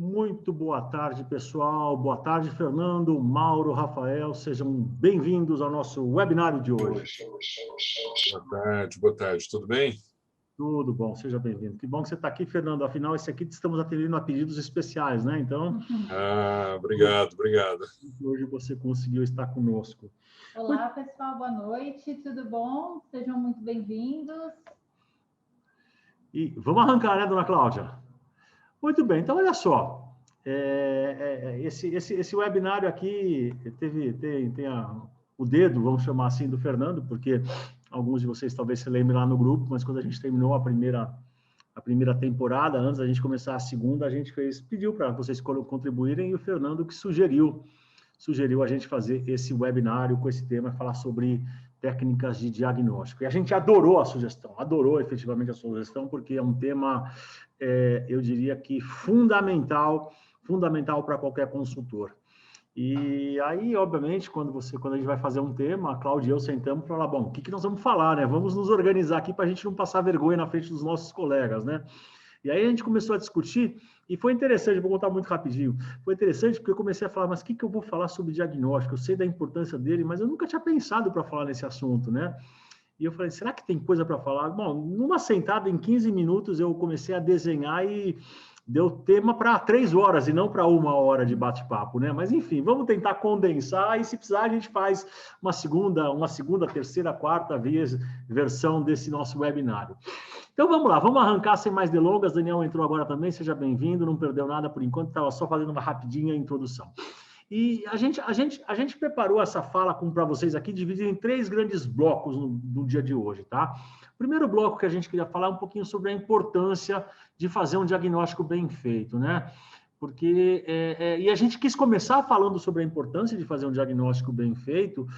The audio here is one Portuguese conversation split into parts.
Muito boa tarde, pessoal. Boa tarde, Fernando, Mauro, Rafael. Sejam bem-vindos ao nosso webinário de hoje. Boa tarde. Tudo bem? Tudo bom, seja bem-vindo. Que bom que você está aqui, Fernando. Afinal, esse aqui estamos atendendo a pedidos especiais, né? Então... Obrigado. Hoje você conseguiu estar conosco. Olá, pessoal. Boa noite. Tudo bom? Sejam muito bem-vindos. E vamos arrancar, né, dona Cláudia? Muito bem, então olha só, esse webinário aqui tem o dedo, vamos chamar assim, do Fernando, porque alguns de vocês talvez se lembrem lá no grupo, mas quando a gente terminou a primeira temporada, antes da gente começar a segunda, a gente pediu para vocês contribuírem e o Fernando que sugeriu a gente fazer esse webinário com esse tema, falar sobre técnicas de diagnóstico. E a gente adorou a sugestão, adorou efetivamente a sugestão, porque é um tema, eu diria que fundamental para qualquer consultor. E aí, obviamente, quando a gente vai fazer um tema, a Cláudia e eu sentamos para falar, bom, o que nós vamos falar, né? Vamos nos organizar aqui para a gente não passar vergonha na frente dos nossos colegas, né? E aí a gente começou a discutir, e foi interessante, vou contar muito rapidinho, foi interessante porque eu comecei a falar, mas o que eu vou falar sobre diagnóstico? Eu sei da importância dele, mas eu nunca tinha pensado para falar nesse assunto, né? E eu falei, será que tem coisa para falar? Bom, numa sentada, em 15 minutos, eu comecei a desenhar e deu tema para 3 horas e não para 1 hora de bate-papo, né? Mas, enfim, vamos tentar condensar e, se precisar, a gente faz uma segunda, terceira, quarta versão desse nosso webinário. Então, vamos lá, vamos arrancar sem mais delongas. Daniel entrou agora também, seja bem-vindo, não perdeu nada por enquanto, estava só fazendo uma rapidinha introdução. E a gente preparou essa fala para vocês aqui, dividida em 3 grandes blocos no dia de hoje, tá? O primeiro bloco que a gente queria falar é um pouquinho sobre a importância de fazer um diagnóstico bem feito, né? Porque, e a gente quis começar falando sobre a importância de fazer um diagnóstico bem feito,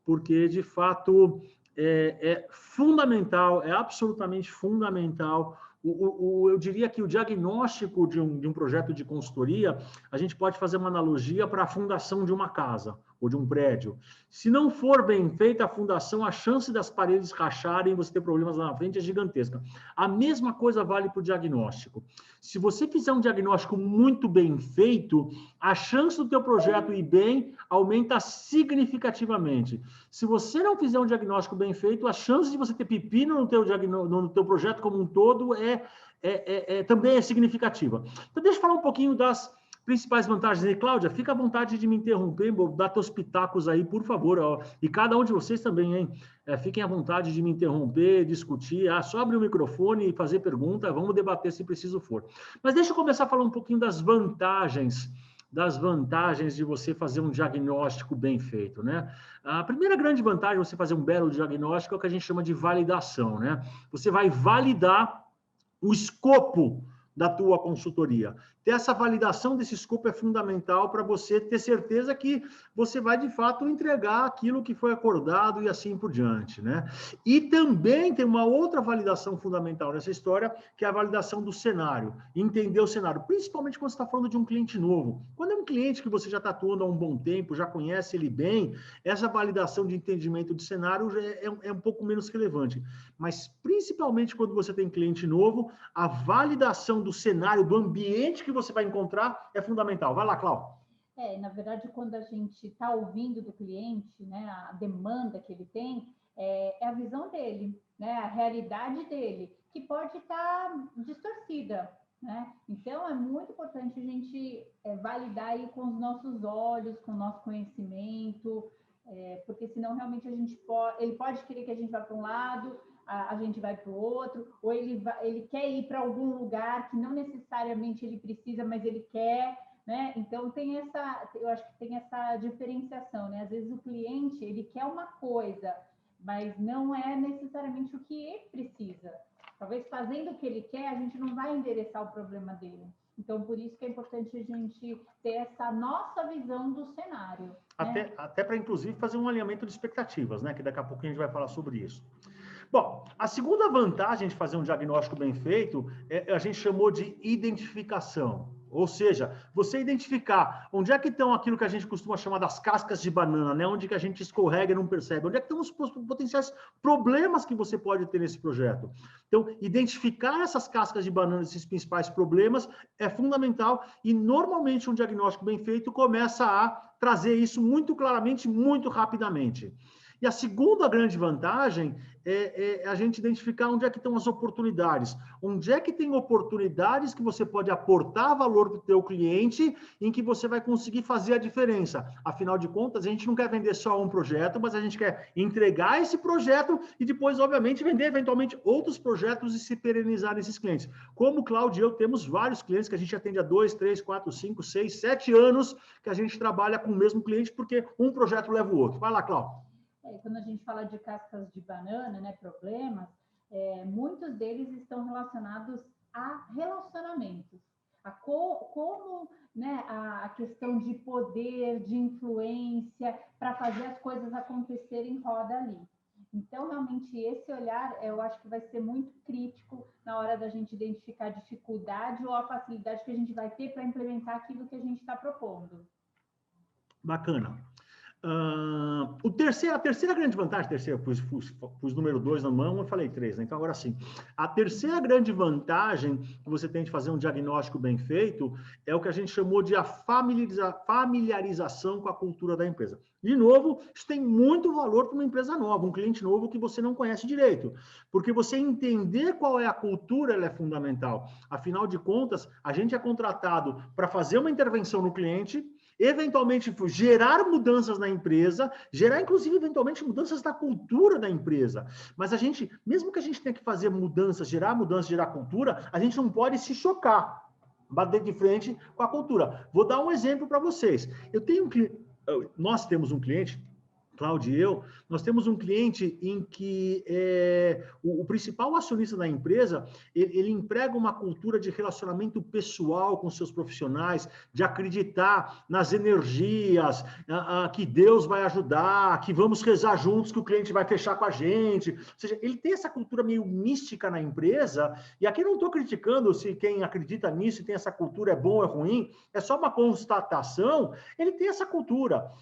porque, de fato, é fundamental, é absolutamente fundamental. Eu diria que o diagnóstico de um projeto de consultoria, a gente pode fazer uma analogia para a fundação de uma casa ou de um prédio. Se não for bem feita a fundação, a chance das paredes racharem, você ter problemas lá na frente é gigantesca. A mesma coisa vale para o diagnóstico. Se você fizer um diagnóstico muito bem feito, a chance do teu projeto ir bem aumenta significativamente. Se você não fizer um diagnóstico bem feito, a chance de você ter pepino no teu projeto como um todo também é significativa. Então, deixa eu falar um pouquinho das principais vantagens. E, Cláudia, fica à vontade de me interromper, dar teus pitacos aí, por favor. Ó. E cada um de vocês também, hein? Fiquem à vontade de me interromper, discutir. Só abrir o microfone e fazer pergunta. Vamos debater se preciso for. Mas deixa eu começar a falar um pouquinho das vantagens de você fazer um diagnóstico bem feito, né? A primeira grande vantagem de você fazer um belo diagnóstico é o que a gente chama de validação, né? Você vai validar o escopo da tua consultoria. Ter essa validação desse escopo é fundamental para você ter certeza que você vai, de fato, entregar aquilo que foi acordado e assim por diante, né? E também tem uma outra validação fundamental nessa história, que é a validação do cenário. Entender o cenário, principalmente quando você está falando de um cliente novo. Quando é um cliente que você já está atuando há um bom tempo, já conhece ele bem, essa validação de entendimento de cenário é um pouco menos relevante. Mas, principalmente quando você tem cliente novo, a validação do cenário, do ambiente que você vai encontrar é fundamental. Vai lá, Cláudia. Na verdade, quando a gente está ouvindo do cliente, né, a demanda que ele tem, é a visão dele, né, a realidade dele, que pode estar distorcida, né? Então, é muito importante a gente validar aí com os nossos olhos, com o nosso conhecimento, porque senão realmente ele pode querer que a gente vá para um lado, a gente vai para o outro, ou ele quer ir para algum lugar que não necessariamente ele precisa, mas ele quer, né? Então, eu acho que tem essa diferenciação, né? Às vezes o cliente, ele quer uma coisa, mas não é necessariamente o que ele precisa. Talvez fazendo o que ele quer, a gente não vai endereçar o problema dele. Então, por isso que é importante a gente ter essa nossa visão do cenário. Até para, inclusive, fazer um alinhamento de expectativas, né? Que daqui a pouco a gente vai falar sobre isso. Bom, a segunda vantagem de fazer um diagnóstico bem feito, a gente chamou de identificação. Ou seja, você identificar onde é que estão aquilo que a gente costuma chamar das cascas de banana, né? Onde que a gente escorrega e não percebe, onde é que estão os potenciais problemas que você pode ter nesse projeto. Então, identificar essas cascas de banana, esses principais problemas, é fundamental e, normalmente, um diagnóstico bem feito começa a trazer isso muito claramente, muito rapidamente. E a segunda grande vantagem é a gente identificar onde é que estão as oportunidades. Onde é que tem oportunidades que você pode aportar valor para o teu cliente, em que você vai conseguir fazer a diferença. Afinal de contas, a gente não quer vender só um projeto, mas a gente quer entregar esse projeto e depois, obviamente, vender eventualmente outros projetos e se perenizar nesses clientes. Como o Cláudio e eu temos vários clientes que a gente atende há 2, 3, 4, 5, 6, 7 anos que a gente trabalha com o mesmo cliente, porque um projeto leva o outro. Vai lá, Cláudio. Quando a gente fala de cascas de banana, né, problemas, muitos deles estão relacionados a relacionamentos, a como, né, a questão de poder, de influência, para fazer as coisas acontecerem em roda ali. Então, realmente, esse olhar, eu acho que vai ser muito crítico na hora da gente identificar a dificuldade ou a facilidade que a gente vai ter para implementar aquilo que a gente está propondo. Bacana. A terceira grande vantagem, pus número 2 na mão, eu falei 3, né? Então agora sim. A terceira grande vantagem que você tem de fazer um diagnóstico bem feito é o que a gente chamou de a familiarização com a cultura da empresa. De novo, isso tem muito valor para uma empresa nova, um cliente novo que você não conhece direito, porque você entender qual é a cultura, ela é fundamental. Afinal de contas, a gente é contratado para fazer uma intervenção no cliente, eventualmente gerar mudanças na empresa, gerar inclusive eventualmente mudanças na cultura da empresa. Mas a gente, mesmo que a gente tenha que fazer mudanças, gerar cultura, a gente não pode se chocar, bater de frente com a cultura. Vou dar um exemplo para vocês. Nós temos um cliente, Cláudio e eu, nós temos um cliente em que o principal acionista da empresa, ele emprega uma cultura de relacionamento pessoal com seus profissionais, de acreditar nas energias, que Deus vai ajudar, que vamos rezar juntos, que o cliente vai fechar com a gente. Ou seja, ele tem essa cultura meio mística na empresa, e aqui eu não estou criticando se quem acredita nisso e tem essa cultura é bom ou é ruim, é só uma constatação, ele tem essa cultura.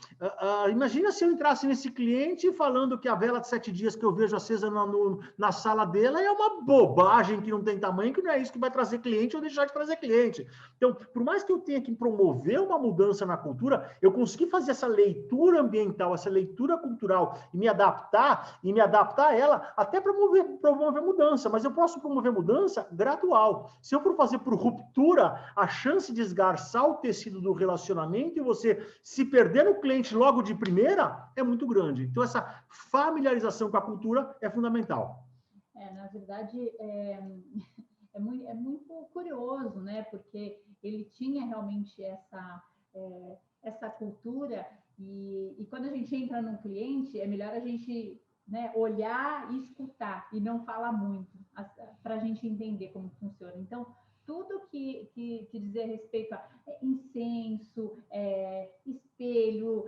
Imagina se eu entrasse nesse cliente falando que a vela de 7 dias que eu vejo acesa na sala dela é uma bobagem que não tem tamanho, que não é isso que vai trazer cliente ou deixar de trazer cliente. Então, por mais que eu tenha que promover uma mudança na cultura, eu consegui fazer essa leitura ambiental, essa leitura cultural e me adaptar a ela até promover mudança, mas eu posso promover mudança gradual. Se eu for fazer por ruptura, a chance de esgarçar o tecido do relacionamento e você se perder no cliente logo de primeira é muito grande. Então, essa familiarização com a cultura é fundamental. Na verdade, é muito curioso, né? Porque ele tinha realmente essa cultura e quando a gente entra num cliente, é melhor a gente, né, olhar e escutar e não falar muito, para a gente entender como funciona. Então, tudo que dizer respeito a incenso, espelho,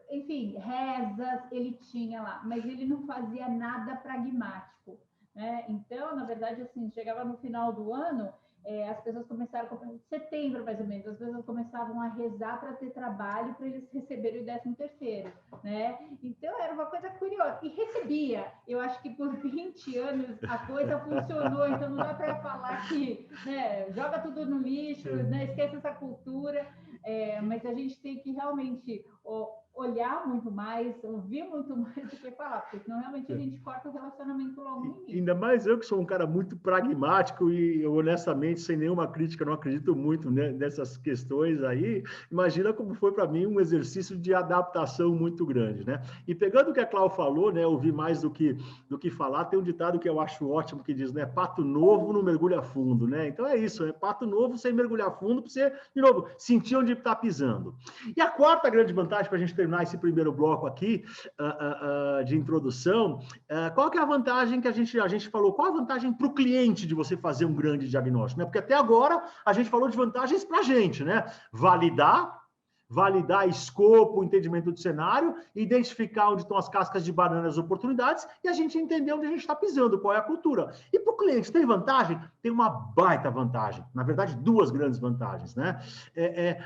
enfim, rezas, ele tinha lá, mas ele não fazia nada pragmático, né? Então, na verdade, assim, chegava no final do ano, as pessoas começaram, em setembro mais ou menos, as pessoas começavam a rezar para ter trabalho, para eles receberem o 13º, né? Então, era uma coisa curiosa. E recebia. Eu acho que por 20 anos a coisa funcionou, então não dá para falar que, né, joga tudo no lixo, né, esquece essa cultura, mas a gente tem que realmente olhar muito mais, ouvir muito mais do que falar, porque senão realmente a gente corta o relacionamento logo no início. Ainda mais eu que sou um cara muito pragmático e honestamente, sem nenhuma crítica, não acredito muito, né, nessas questões aí. Imagina como foi para mim um exercício de adaptação muito grande, né? E pegando o que a Cláudia falou, né, ouvir mais do que falar, tem um ditado que eu acho ótimo que diz, né, pato novo não mergulha fundo, né? Então é isso, pato novo sem mergulhar fundo para você, de novo, sentir onde está pisando. E a quarta grande vantagem para a gente terminar esse primeiro bloco aqui de introdução, qual que é a vantagem que a gente falou? Qual a vantagem para o cliente de você fazer um grande diagnóstico? Né? Porque até agora a gente falou de vantagens para a gente, né? Validar, validar escopo, entendimento do cenário, identificar onde estão as cascas de banana, as oportunidades, e a gente entender onde a gente está pisando, qual é a cultura. E para o cliente, tem vantagem? Tem uma baita vantagem. Na verdade, duas grandes vantagens, né?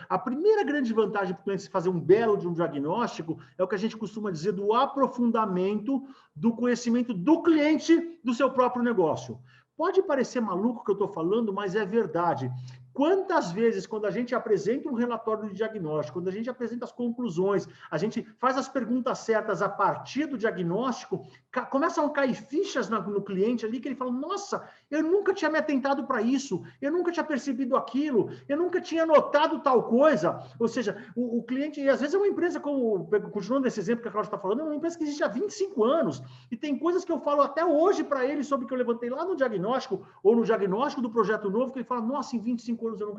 A primeira grande vantagem para o cliente fazer um belo de um diagnóstico é o que a gente costuma dizer do aprofundamento do conhecimento do cliente do seu próprio negócio. Pode parecer maluco o que eu estou falando, mas é verdade. Quantas vezes, quando a gente apresenta um relatório de diagnóstico, quando a gente apresenta as conclusões, a gente faz as perguntas certas a partir do diagnóstico, começam a cair fichas no cliente ali, que ele fala, nossa, eu nunca tinha me atentado para isso, eu nunca tinha percebido aquilo, eu nunca tinha notado tal coisa. Ou seja, o cliente, e às vezes é uma empresa, continuando nesse exemplo que a Cláudia está falando, é uma empresa que existe há 25 anos, e tem coisas que eu falo até hoje para ele sobre o que eu levantei lá no diagnóstico, ou no diagnóstico do projeto novo, que ele fala, nossa, em 25 anos eu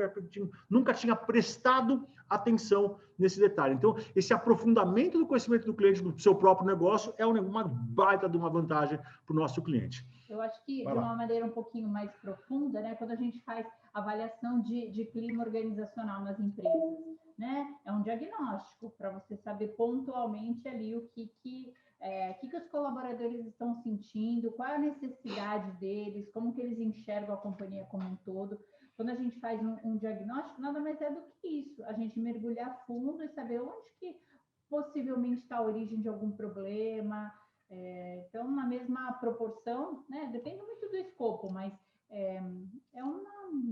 nunca tinha prestado atenção nesse detalhe. Então, esse aprofundamento do conhecimento do cliente do seu próprio negócio é uma baita de uma vantagem para o nosso cliente. Eu acho que, de uma maneira um pouquinho mais profunda, né, quando a gente faz avaliação de clima organizacional nas empresas, né, é um diagnóstico para você saber pontualmente ali o que os colaboradores estão sentindo, qual é a necessidade deles, como que eles enxergam a companhia como um todo. Quando a gente faz um diagnóstico, nada mais é do que isso, a gente mergulhar a fundo e saber onde que possivelmente está a origem de algum problema. Então, na mesma proporção, né, depende muito do escopo, mas é um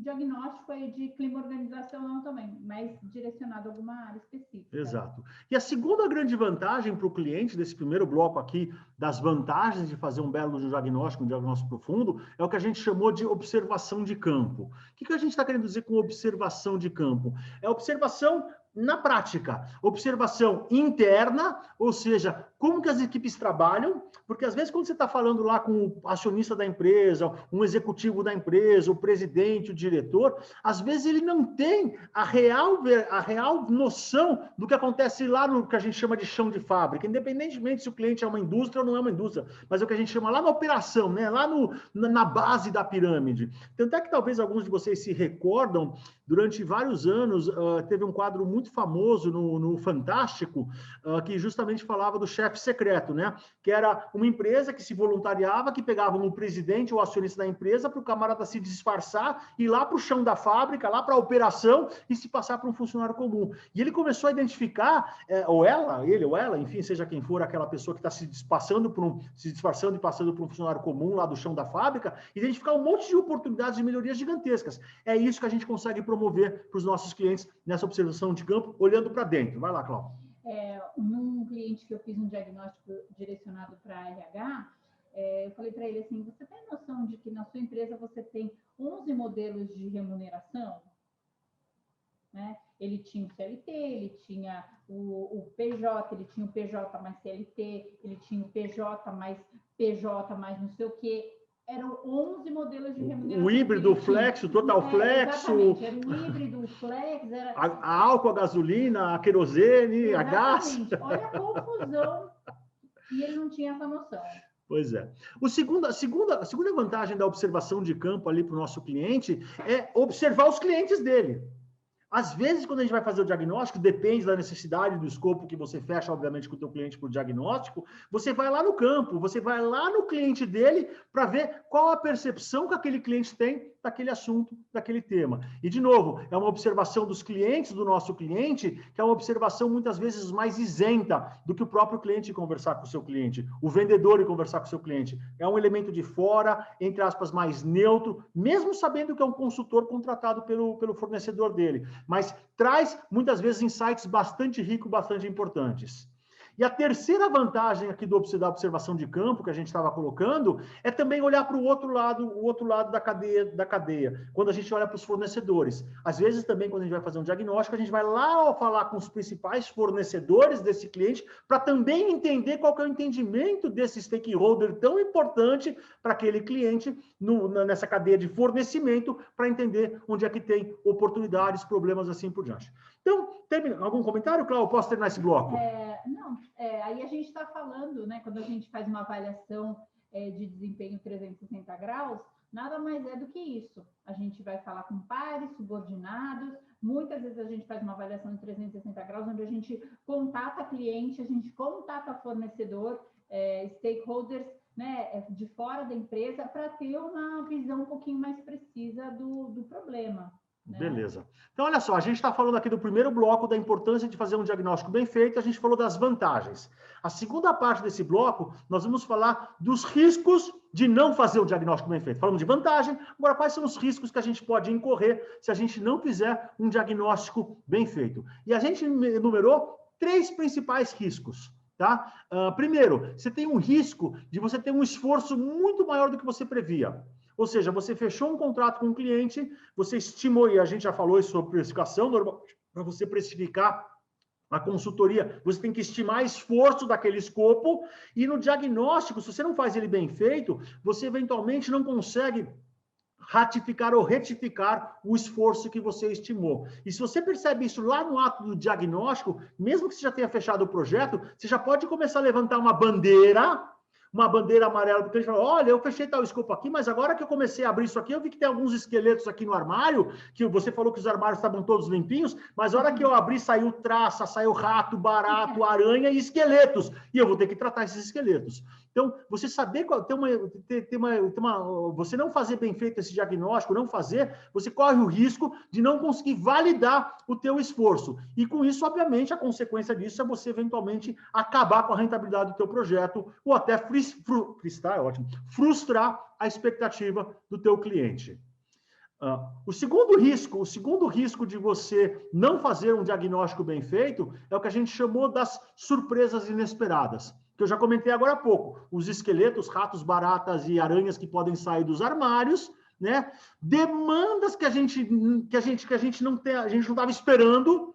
diagnóstico aí de clima organizacional também, mais direcionado a alguma área específica. Exato. E a segunda grande vantagem para o cliente desse primeiro bloco aqui, das vantagens de fazer um belo diagnóstico, um diagnóstico profundo, é o que a gente chamou de observação de campo. O que a gente está querendo dizer com observação de campo? É observação na prática, observação interna, ou seja, como que as equipes trabalham, porque às vezes quando você está falando lá com o acionista da empresa, um executivo da empresa, o presidente, o diretor, às vezes ele não tem a real noção do que acontece lá no que a gente chama de chão de fábrica, independentemente se o cliente é uma indústria ou não é uma indústria, mas é o que a gente chama lá na operação, né? Lá na base da pirâmide. Tanto é que talvez alguns de vocês se recordam, durante vários anos, teve um quadro muito famoso no Fantástico, que justamente falava do chefe secreto, né? Que era uma empresa que se voluntariava, que pegava um presidente ou acionista da empresa para o camarada se disfarçar, ir lá para o chão da fábrica, lá para a operação e se passar para um funcionário comum. E ele começou a identificar, ele ou ela, enfim, seja quem for aquela pessoa que está se disfarçando e passando por um funcionário comum lá do chão da fábrica, identificar um monte de oportunidades de melhorias gigantescas. É isso que a gente consegue promover para os nossos clientes nessa observação de campo, olhando para dentro. Vai lá, Cláudia. Num cliente que eu fiz um diagnóstico direcionado para RH, eu falei para ele assim, você tem noção de que na sua empresa você tem 11 modelos de remuneração? Né? Ele tinha o CLT, ele tinha o PJ, ele tinha o PJ mais CLT, ele tinha o PJ mais não sei o quê. Eram 11 modelos de remuneração. O híbrido, o flex, o total flex. Exatamente, era o híbrido, o flex. Era... A álcool, a gasolina, a querosene, a gás. Olha a confusão. E ele não tinha essa noção. Pois é. A segunda vantagem da observação de campo ali para o nosso cliente é observar os clientes dele. Às vezes, quando a gente vai fazer o diagnóstico, depende da necessidade, do escopo que você fecha, obviamente, com o teu cliente para o diagnóstico, você vai lá no campo, você vai lá no cliente dele para ver qual a percepção que aquele cliente tem daquele assunto, daquele tema. E, de novo, é uma observação dos clientes, do nosso cliente, que é uma observação muitas vezes mais isenta do que o próprio cliente conversar com o seu cliente, o vendedor conversar com o seu cliente. É um elemento de fora, entre aspas, mais neutro, mesmo sabendo que é um consultor contratado pelo fornecedor dele. Mas traz, muitas vezes, insights bastante ricos, bastante importantes. E a terceira vantagem aqui da observação de campo que a gente estava colocando é também olhar para o outro lado da cadeia, quando a gente olha para os fornecedores. Às vezes também, quando a gente vai fazer um diagnóstico, a gente vai lá falar com os principais fornecedores desse cliente para também entender qual que é o entendimento desse stakeholder tão importante para aquele cliente nessa cadeia de fornecimento, para entender onde é que tem oportunidades, problemas, assim por diante. Então, algum comentário, Cláudio? Posso terminar esse bloco? Aí a gente está falando, né, quando a gente faz uma avaliação de desempenho 360 graus, nada mais é do que isso. A gente vai falar com pares, subordinados, muitas vezes a gente faz uma avaliação de 360 graus, onde a gente contata cliente, a gente contata fornecedor, stakeholders, né, de fora da empresa, para ter uma visão um pouquinho mais precisa do problema. Né? Beleza. Então, olha só, a gente está falando aqui do primeiro bloco da importância de fazer um diagnóstico bem feito, a gente falou das vantagens. A segunda parte desse bloco, nós vamos falar dos riscos de não fazer o diagnóstico bem feito. Falamos de vantagem, agora quais são os riscos que a gente pode incorrer se a gente não fizer um diagnóstico bem feito. E a gente enumerou 3 principais riscos. Tá? Primeiro, você tem um risco de você ter um esforço muito maior do que você previa. Ou seja, você fechou um contrato com um cliente, você estimou, e a gente já falou isso sobre precificação, para você precificar a consultoria, você tem que estimar esforço daquele escopo, e no diagnóstico, se você não faz ele bem feito, você eventualmente não consegue ratificar ou retificar o esforço que você estimou. E se você percebe isso lá no ato do diagnóstico, mesmo que você já tenha fechado o projeto, você já pode começar a levantar uma bandeira amarela, porque ele fala, olha, eu fechei tal escopo aqui, mas agora que eu comecei a abrir isso aqui, eu vi que tem alguns esqueletos aqui no armário, que você falou que os armários estavam todos limpinhos, mas a hora que eu abri, saiu traça, saiu rato, barato, aranha e esqueletos, e eu vou ter que tratar esses esqueletos. Então, você saber, você não fazer bem feito esse diagnóstico, não fazer, você corre o risco de não conseguir validar o teu esforço. E com isso, obviamente, a consequência disso é você eventualmente acabar com a rentabilidade do teu projeto ou até frustrar a expectativa do teu cliente. O segundo risco de você não fazer um diagnóstico bem feito é o que a gente chamou das surpresas inesperadas, que eu já comentei agora há pouco. Os esqueletos, ratos, baratas e aranhas que podem sair dos armários, né? Demandas que a gente não estava esperando,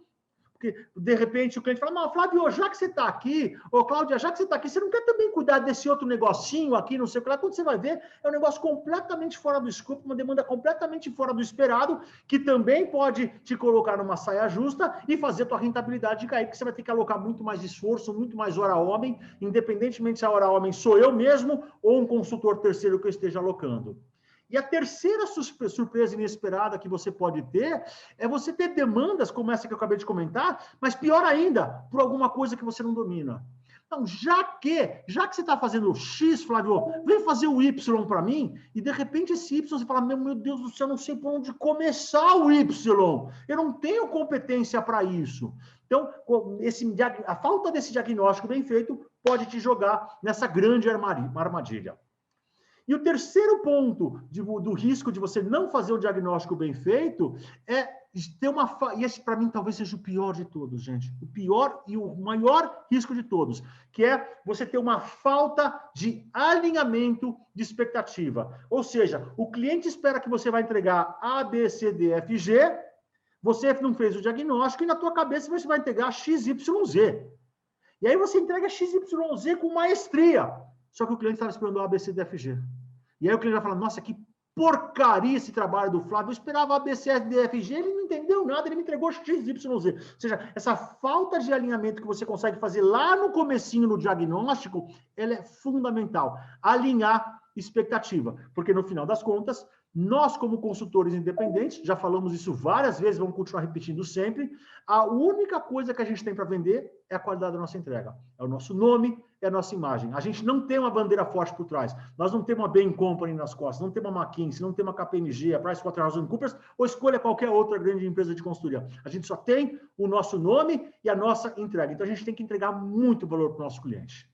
porque de repente o cliente fala, não, Flávio, já que você está aqui, ou Cláudia, já que você está aqui, você não quer também cuidar desse outro negocinho aqui, não sei o que lá, quando você vai ver, é um negócio completamente fora do escopo, uma demanda completamente fora do esperado, que também pode te colocar numa saia justa e fazer a tua rentabilidade cair, porque você vai ter que alocar muito mais esforço, muito mais hora homem, independentemente se a hora homem sou eu mesmo ou um consultor terceiro que eu esteja alocando. E a terceira surpresa inesperada que você pode ter é você ter demandas como essa que eu acabei de comentar, mas pior ainda, por alguma coisa que você não domina. Então, já que você está fazendo o X, Flávio, vem fazer o Y para mim, e de repente esse Y, você fala, meu Deus do céu, eu não sei por onde começar o Y, eu não tenho competência para isso. Então, a falta desse diagnóstico bem feito pode te jogar nessa grande armadilha. E o terceiro ponto do risco de você não fazer o diagnóstico bem feito é ter e esse para mim talvez seja o pior de todos, gente. O pior e o maior risco de todos, que é você ter uma falta de alinhamento de expectativa. Ou seja, o cliente espera que você vai entregar A, B, C, D, F, G, você não fez o diagnóstico e na tua cabeça você vai entregar X, Y, Z. E aí você entrega X, Y, Z com maestria. Só que o cliente estava esperando o A, B, C, D, F, G. E aí o cliente vai falar, nossa, que porcaria esse trabalho do Flávio, eu esperava A, B, C, D, F, G, ele não entendeu nada, ele me entregou X, Y, Z. Ou seja, essa falta de alinhamento que você consegue fazer lá no comecinho no diagnóstico, ela é fundamental. Alinhar expectativa, porque no final das contas, nós como consultores independentes, já falamos isso várias vezes, vamos continuar repetindo sempre, a única coisa que a gente tem para vender é a qualidade da nossa entrega. É o nosso nome, é a nossa imagem. A gente não tem uma bandeira forte por trás. Nós não temos uma Bain Company nas costas, não temos uma McKinsey, não temos uma KPMG, a PricewaterhouseCoopers, ou escolha qualquer outra grande empresa de consultoria. A gente só tem o nosso nome e a nossa entrega. Então, a gente tem que entregar muito valor para o nosso cliente.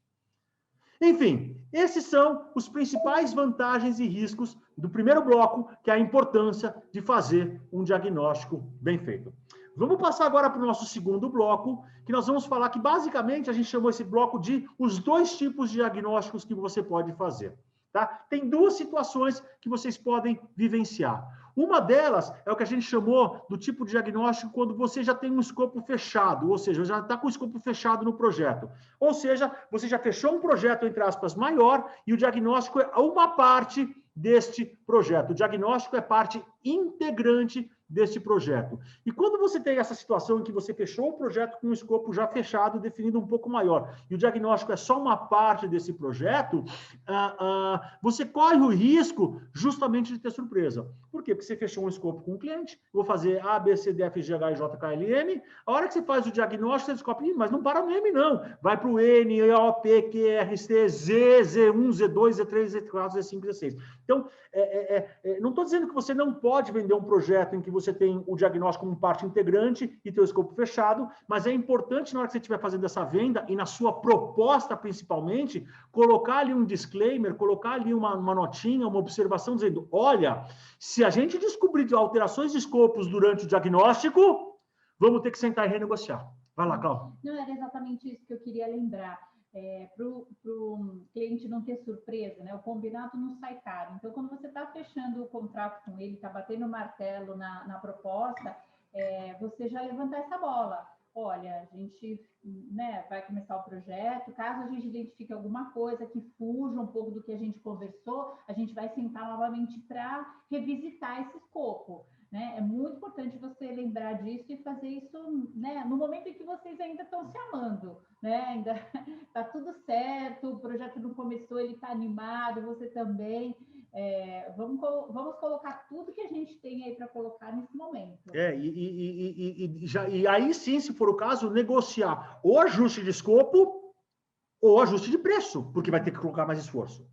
Enfim, esses são os principais vantagens e riscos do primeiro bloco, que é a importância de fazer um diagnóstico bem feito. Vamos passar agora para o nosso segundo bloco, que nós vamos falar que, basicamente, a gente chamou esse bloco de os 2 tipos de diagnósticos que você pode fazer. Tá? Tem 2 situações que vocês podem vivenciar. Uma delas é o que a gente chamou do tipo de diagnóstico quando você já tem um escopo fechado, ou seja, já está com o escopo fechado no projeto. Ou seja, você já fechou um projeto, entre aspas, maior, e o diagnóstico é uma parte deste projeto. O diagnóstico é parte integrante desse projeto. E quando você tem essa situação em que você fechou o projeto com um escopo já fechado, definido um pouco maior, e o diagnóstico é só uma parte desse projeto, você corre o risco justamente de ter surpresa. Por quê? Porque você fechou um escopo com o cliente, vou fazer A, B, C, D, F, G, H, I, J, K, L, M, a hora que você faz o diagnóstico, você descobre, mas não para no M, não. Vai para o N, E, O, P, Q, R, C, Z, Z1, Z2, Z3, Z4, Z5, Z6. Então, não estou dizendo que você não pode vender um projeto em que você tem o diagnóstico como parte integrante e ter o escopo fechado, mas é importante, na hora que você estiver fazendo essa venda, e na sua proposta principalmente, colocar ali um disclaimer, colocar ali uma notinha, uma observação, dizendo, olha, se a gente descobrir alterações de escopos durante o diagnóstico, vamos ter que sentar e renegociar. Vai lá, Cláudia. Não, era exatamente isso que eu queria lembrar. Para o cliente não ter surpresa, né? O combinado não sai caro. Então, quando você está fechando o contrato com ele, está batendo o martelo na proposta, você já levanta essa bola. Olha, a gente, né, vai começar o projeto, caso a gente identifique alguma coisa que fuja um pouco do que a gente conversou, a gente vai sentar novamente para revisitar esse escopo. Né? É muito importante você lembrar disso e fazer isso, né, no momento em que vocês ainda estão se amando, né? Ainda está tudo certo, o projeto não começou, ele está animado, você também. Vamos colocar tudo que a gente tem aí para colocar nesse momento. E aí sim, se for o caso, negociar ou ajuste de escopo ou ajuste de preço, porque vai ter que colocar mais esforço.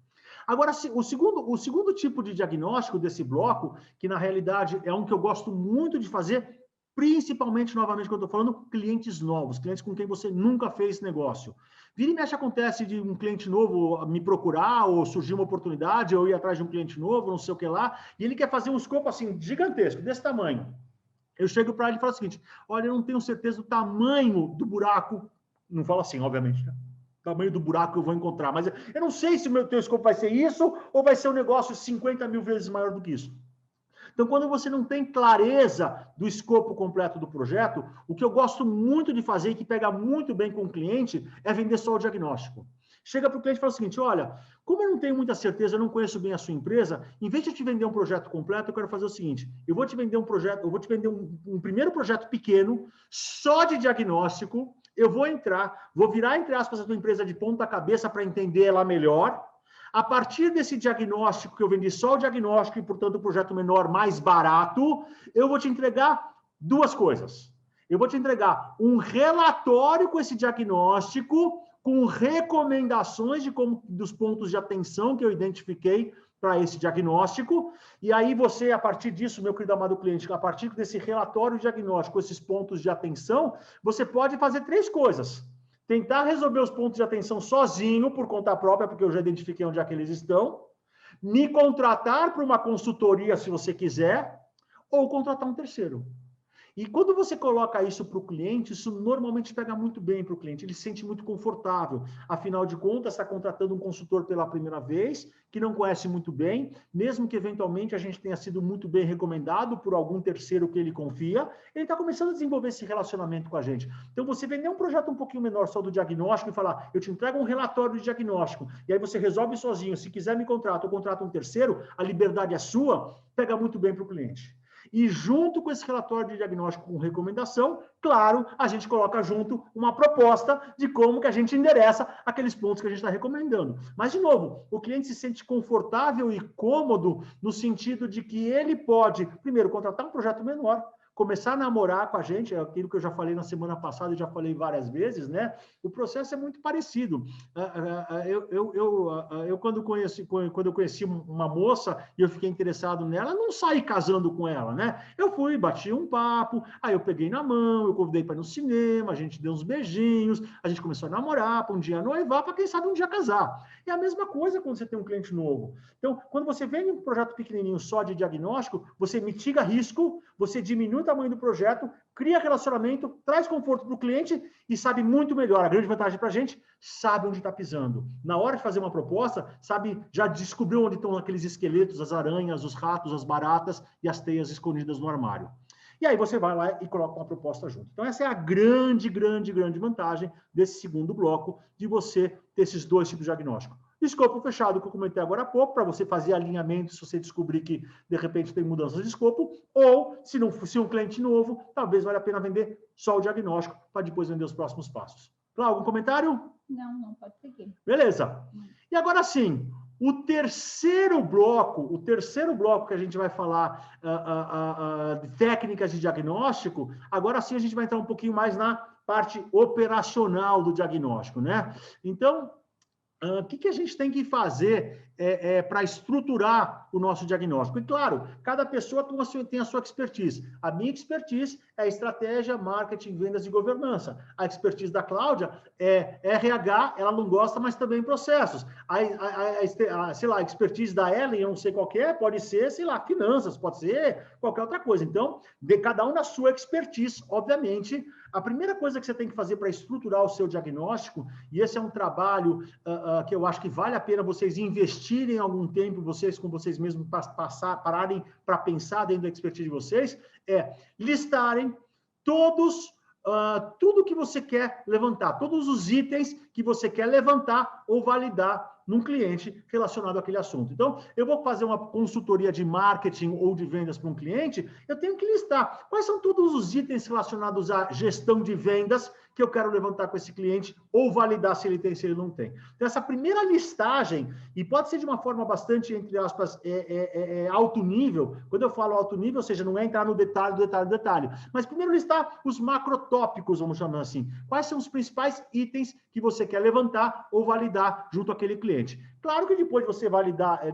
Agora, o segundo tipo de diagnóstico desse bloco, que na realidade é um que eu gosto muito de fazer, principalmente, novamente, quando eu estou falando, clientes novos, clientes com quem você nunca fez negócio. Vira e mexe acontece de um cliente novo me procurar, ou surgir uma oportunidade, ou ir atrás de um cliente novo, não sei o que lá, e ele quer fazer um escopo assim, gigantesco, desse tamanho. Eu chego para ele e falo o seguinte, olha, eu não tenho certeza do tamanho do buraco, não falo assim, obviamente, né? Tamanho do buraco que eu vou encontrar, mas eu não sei se o teu escopo vai ser isso ou vai ser um negócio 50 mil vezes maior do que isso. Então, quando você não tem clareza do escopo completo do projeto, o que eu gosto muito de fazer e que pega muito bem com o cliente é vender só o diagnóstico. Chega para o cliente e fala o seguinte, olha, como eu não tenho muita certeza, eu não conheço bem a sua empresa, em vez de eu te vender um projeto completo, eu quero fazer o seguinte, eu vou te vender um projeto, eu vou te vender um primeiro projeto pequeno, só de diagnóstico, eu vou virar, entre aspas, a tua empresa de ponta cabeça para entender ela melhor. A partir desse diagnóstico, que eu vendi só o diagnóstico e, portanto, o projeto menor mais barato, eu vou te entregar duas coisas. Eu vou te entregar um relatório com esse diagnóstico, com recomendações dos pontos de atenção que eu identifiquei para esse diagnóstico, e aí você, a partir disso, meu querido amado cliente, a partir desse relatório diagnóstico, esses pontos de atenção, você pode fazer três coisas. Tentar resolver os pontos de atenção sozinho, por conta própria, porque eu já identifiquei onde é que eles estão, me contratar para uma consultoria, se você quiser, ou contratar um terceiro. E quando você coloca isso para o cliente, isso normalmente pega muito bem para o cliente, ele se sente muito confortável. Afinal de contas, está contratando um consultor pela primeira vez, que não conhece muito bem, mesmo que eventualmente a gente tenha sido muito bem recomendado por algum terceiro que ele confia, ele está começando a desenvolver esse relacionamento com a gente. Então, você vender um projeto um pouquinho menor só do diagnóstico e falar, eu te entrego um relatório de diagnóstico, e aí você resolve sozinho, se quiser me contrata ou contrata um terceiro, a liberdade é sua, pega muito bem para o cliente. E junto com esse relatório de diagnóstico com recomendação, claro, a gente coloca junto uma proposta de como que a gente endereça aqueles pontos que a gente está recomendando. Mas, de novo, o cliente se sente confortável e cômodo no sentido de que ele pode, primeiro, contratar um projeto menor, começar a namorar com a gente, é aquilo que eu já falei na semana passada e já falei várias vezes, né? O processo é muito parecido. Eu quando eu conheci uma moça e eu fiquei interessado nela, não saí casando com ela, né? Eu fui, bati um papo, aí eu peguei na mão, eu convidei para ir no cinema, a gente deu uns beijinhos, a gente começou a namorar, para um dia noivar, para quem sabe um dia casar. É a mesma coisa quando você tem um cliente novo. Então, quando você vende um projeto pequenininho só de diagnóstico, você mitiga risco, você diminui o tamanho do projeto, cria relacionamento, traz conforto para o cliente e sabe muito melhor. A grande vantagem para a gente, sabe onde está pisando. Na hora de fazer uma proposta, sabe, já descobriu onde estão aqueles esqueletos, as aranhas, os ratos, as baratas e as teias escondidas no armário. E aí você vai lá e coloca uma proposta junto. Então, essa é a grande vantagem desse segundo bloco, de você ter esses dois tipos de diagnóstico. Escopo fechado, que eu comentei agora há pouco, para você fazer alinhamento, se você descobrir que, de repente, tem mudanças de escopo, ou, se um cliente novo, talvez valha a pena vender só o diagnóstico, para depois vender os próximos passos. Algum comentário? Não, pode seguir. Beleza. E agora sim, o terceiro bloco que a gente vai falar de técnicas de diagnóstico, agora sim a gente vai entrar um pouquinho mais na parte operacional do diagnóstico, né? Então, o que a gente tem que fazer para estruturar o nosso diagnóstico? E, claro, cada pessoa tem a sua expertise. A minha expertise é estratégia, marketing, vendas e governança. A expertise da Cláudia é RH, ela não gosta, mas também processos. Sei lá, a expertise da Ellen, eu não sei qual que é, pode ser, sei lá, finanças, pode ser qualquer outra coisa. Então, de cada um na sua expertise, obviamente. A primeira coisa que você tem que fazer para estruturar o seu diagnóstico, e esse é um trabalho que eu acho que vale a pena vocês investirem algum tempo, vocês com vocês mesmos, pararem para pensar dentro da expertise de vocês, é listarem tudo que você quer levantar, todos os itens que você quer levantar ou validar num cliente relacionado àquele assunto. Então, eu vou fazer uma consultoria de marketing ou de vendas para um cliente, eu tenho que listar quais são todos os itens relacionados à gestão de vendas que eu quero levantar com esse cliente ou validar se ele tem, se ele não tem. Então, essa primeira listagem, e pode ser de uma forma bastante, entre aspas, alto nível. Quando eu falo alto nível, ou seja, não é entrar no detalhe do detalhe, mas primeiro listar os macrotópicos, vamos chamar assim. Quais são os principais itens que você quer levantar ou validar junto àquele cliente? Claro que depois de você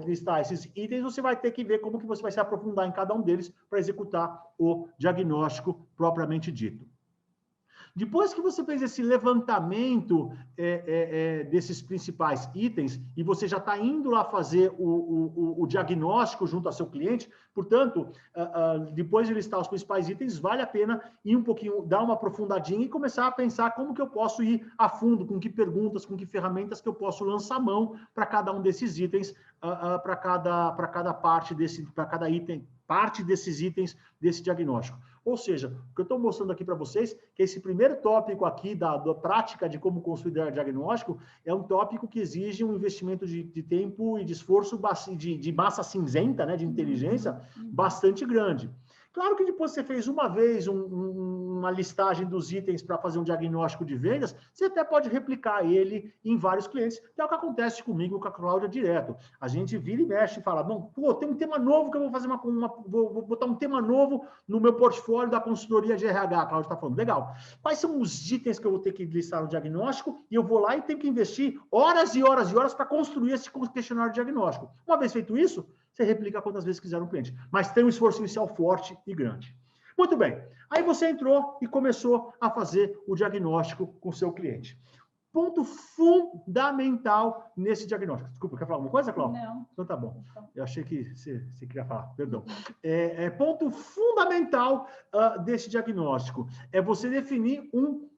listar esses itens, você vai ter que ver como que você vai se aprofundar em cada um deles para executar o diagnóstico propriamente dito. Depois que você fez esse levantamento desses principais itens e você já está indo lá fazer o diagnóstico junto ao seu cliente, portanto, depois de listar os principais itens, vale a pena ir um pouquinho, dar uma aprofundadinha e começar a pensar como que eu posso ir a fundo, com que perguntas, com que ferramentas que eu posso lançar mão para cada um desses itens, para cada parte para cada item, parte desses itens desse diagnóstico. Ou seja, o que eu estou mostrando aqui para vocês, que esse primeiro tópico aqui da prática de como construir diagnóstico é um tópico que exige um investimento de tempo e de esforço, de massa cinzenta, né, de inteligência, bastante grande. Claro que depois você fez uma vez uma listagem dos itens para fazer um diagnóstico de vendas, você até pode replicar ele em vários clientes, que é o que acontece comigo, com a Cláudia direto. A gente vira e mexe e fala, bom, tem um tema novo que eu vou fazer vou botar um tema novo no meu portfólio da consultoria de RH, a Cláudia está falando, legal. Quais são os itens que eu vou ter que listar no diagnóstico? E eu vou lá e tenho que investir horas e horas e horas para construir esse questionário diagnóstico. Uma vez feito isso, você replica quantas vezes quiser no cliente. Mas tem um esforço inicial forte e grande. Muito bem. Aí você entrou e começou a fazer o diagnóstico com o seu cliente. Ponto fundamental nesse diagnóstico. Desculpa, quer falar alguma coisa, Cláudia? Não. Então tá bom. Eu achei que você queria falar, perdão. Ponto fundamental desse diagnóstico é você definir um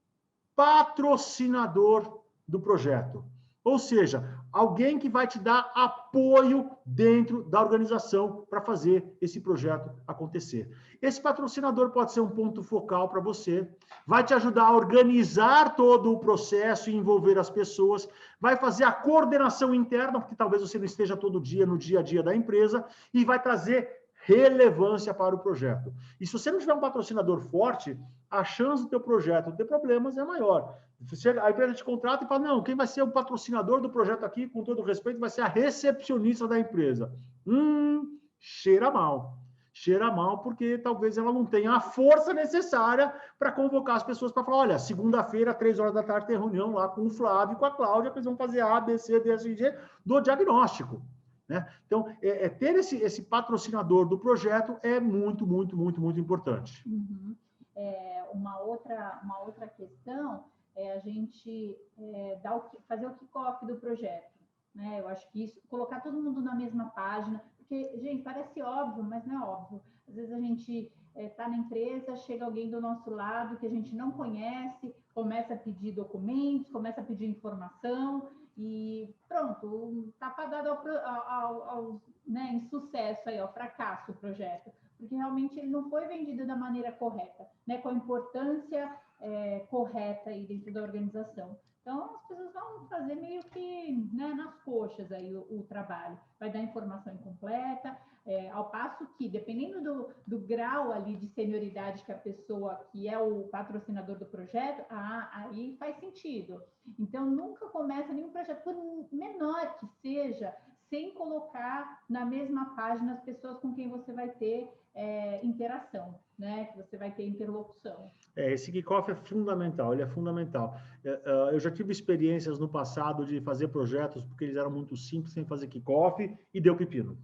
patrocinador do projeto. Ou seja, alguém que vai te dar apoio dentro da organização para fazer esse projeto acontecer. Esse patrocinador pode ser um ponto focal para você, vai te ajudar a organizar todo o processo e envolver as pessoas, vai fazer a coordenação interna, porque talvez você não esteja todo dia no dia a dia da empresa, e vai trazer relevância para o projeto. E se você não tiver um patrocinador forte, a chance do teu projeto ter problemas é maior. A empresa te contrata e fala, não, quem vai ser o patrocinador do projeto aqui, com todo respeito, vai ser a recepcionista da empresa. Cheira mal. Cheira mal porque talvez ela não tenha a força necessária para convocar as pessoas para falar, olha, segunda-feira, 3 horas da tarde, tem reunião lá com o Flávio e com a Cláudia, que eles vão fazer A, B, C, D, S, G do diagnóstico. Né? Então, ter esse patrocinador do projeto é muito, muito, muito, muito importante. Uhum. Uma outra questão é a gente fazer o kickoff do projeto. Né? Eu acho que isso, colocar todo mundo na mesma página, porque, gente, parece óbvio, mas não é óbvio. Às vezes a gente está na empresa, chega alguém do nosso lado que a gente não conhece, começa a pedir documentos, começa a pedir informação, e pronto, está fadado ao insucesso, aí, ao fracasso o projeto, porque realmente ele não foi vendido da maneira correta, né, com a importância correta aí dentro da organização. Então, as pessoas vão fazer meio que, né, nas coxas aí o trabalho. Vai dar informação incompleta, ao passo que, dependendo do grau ali de senioridade que a pessoa, que é o patrocinador do projeto, aí faz sentido. Então, nunca começa nenhum projeto, por menor que seja, sem colocar na mesma página as pessoas com quem você vai ter interação, né? Que você vai ter interlocução. Esse kickoff é fundamental, ele é fundamental. Eu já tive experiências no passado de fazer projetos porque eles eram muito simples, sem fazer kickoff, e deu pepino.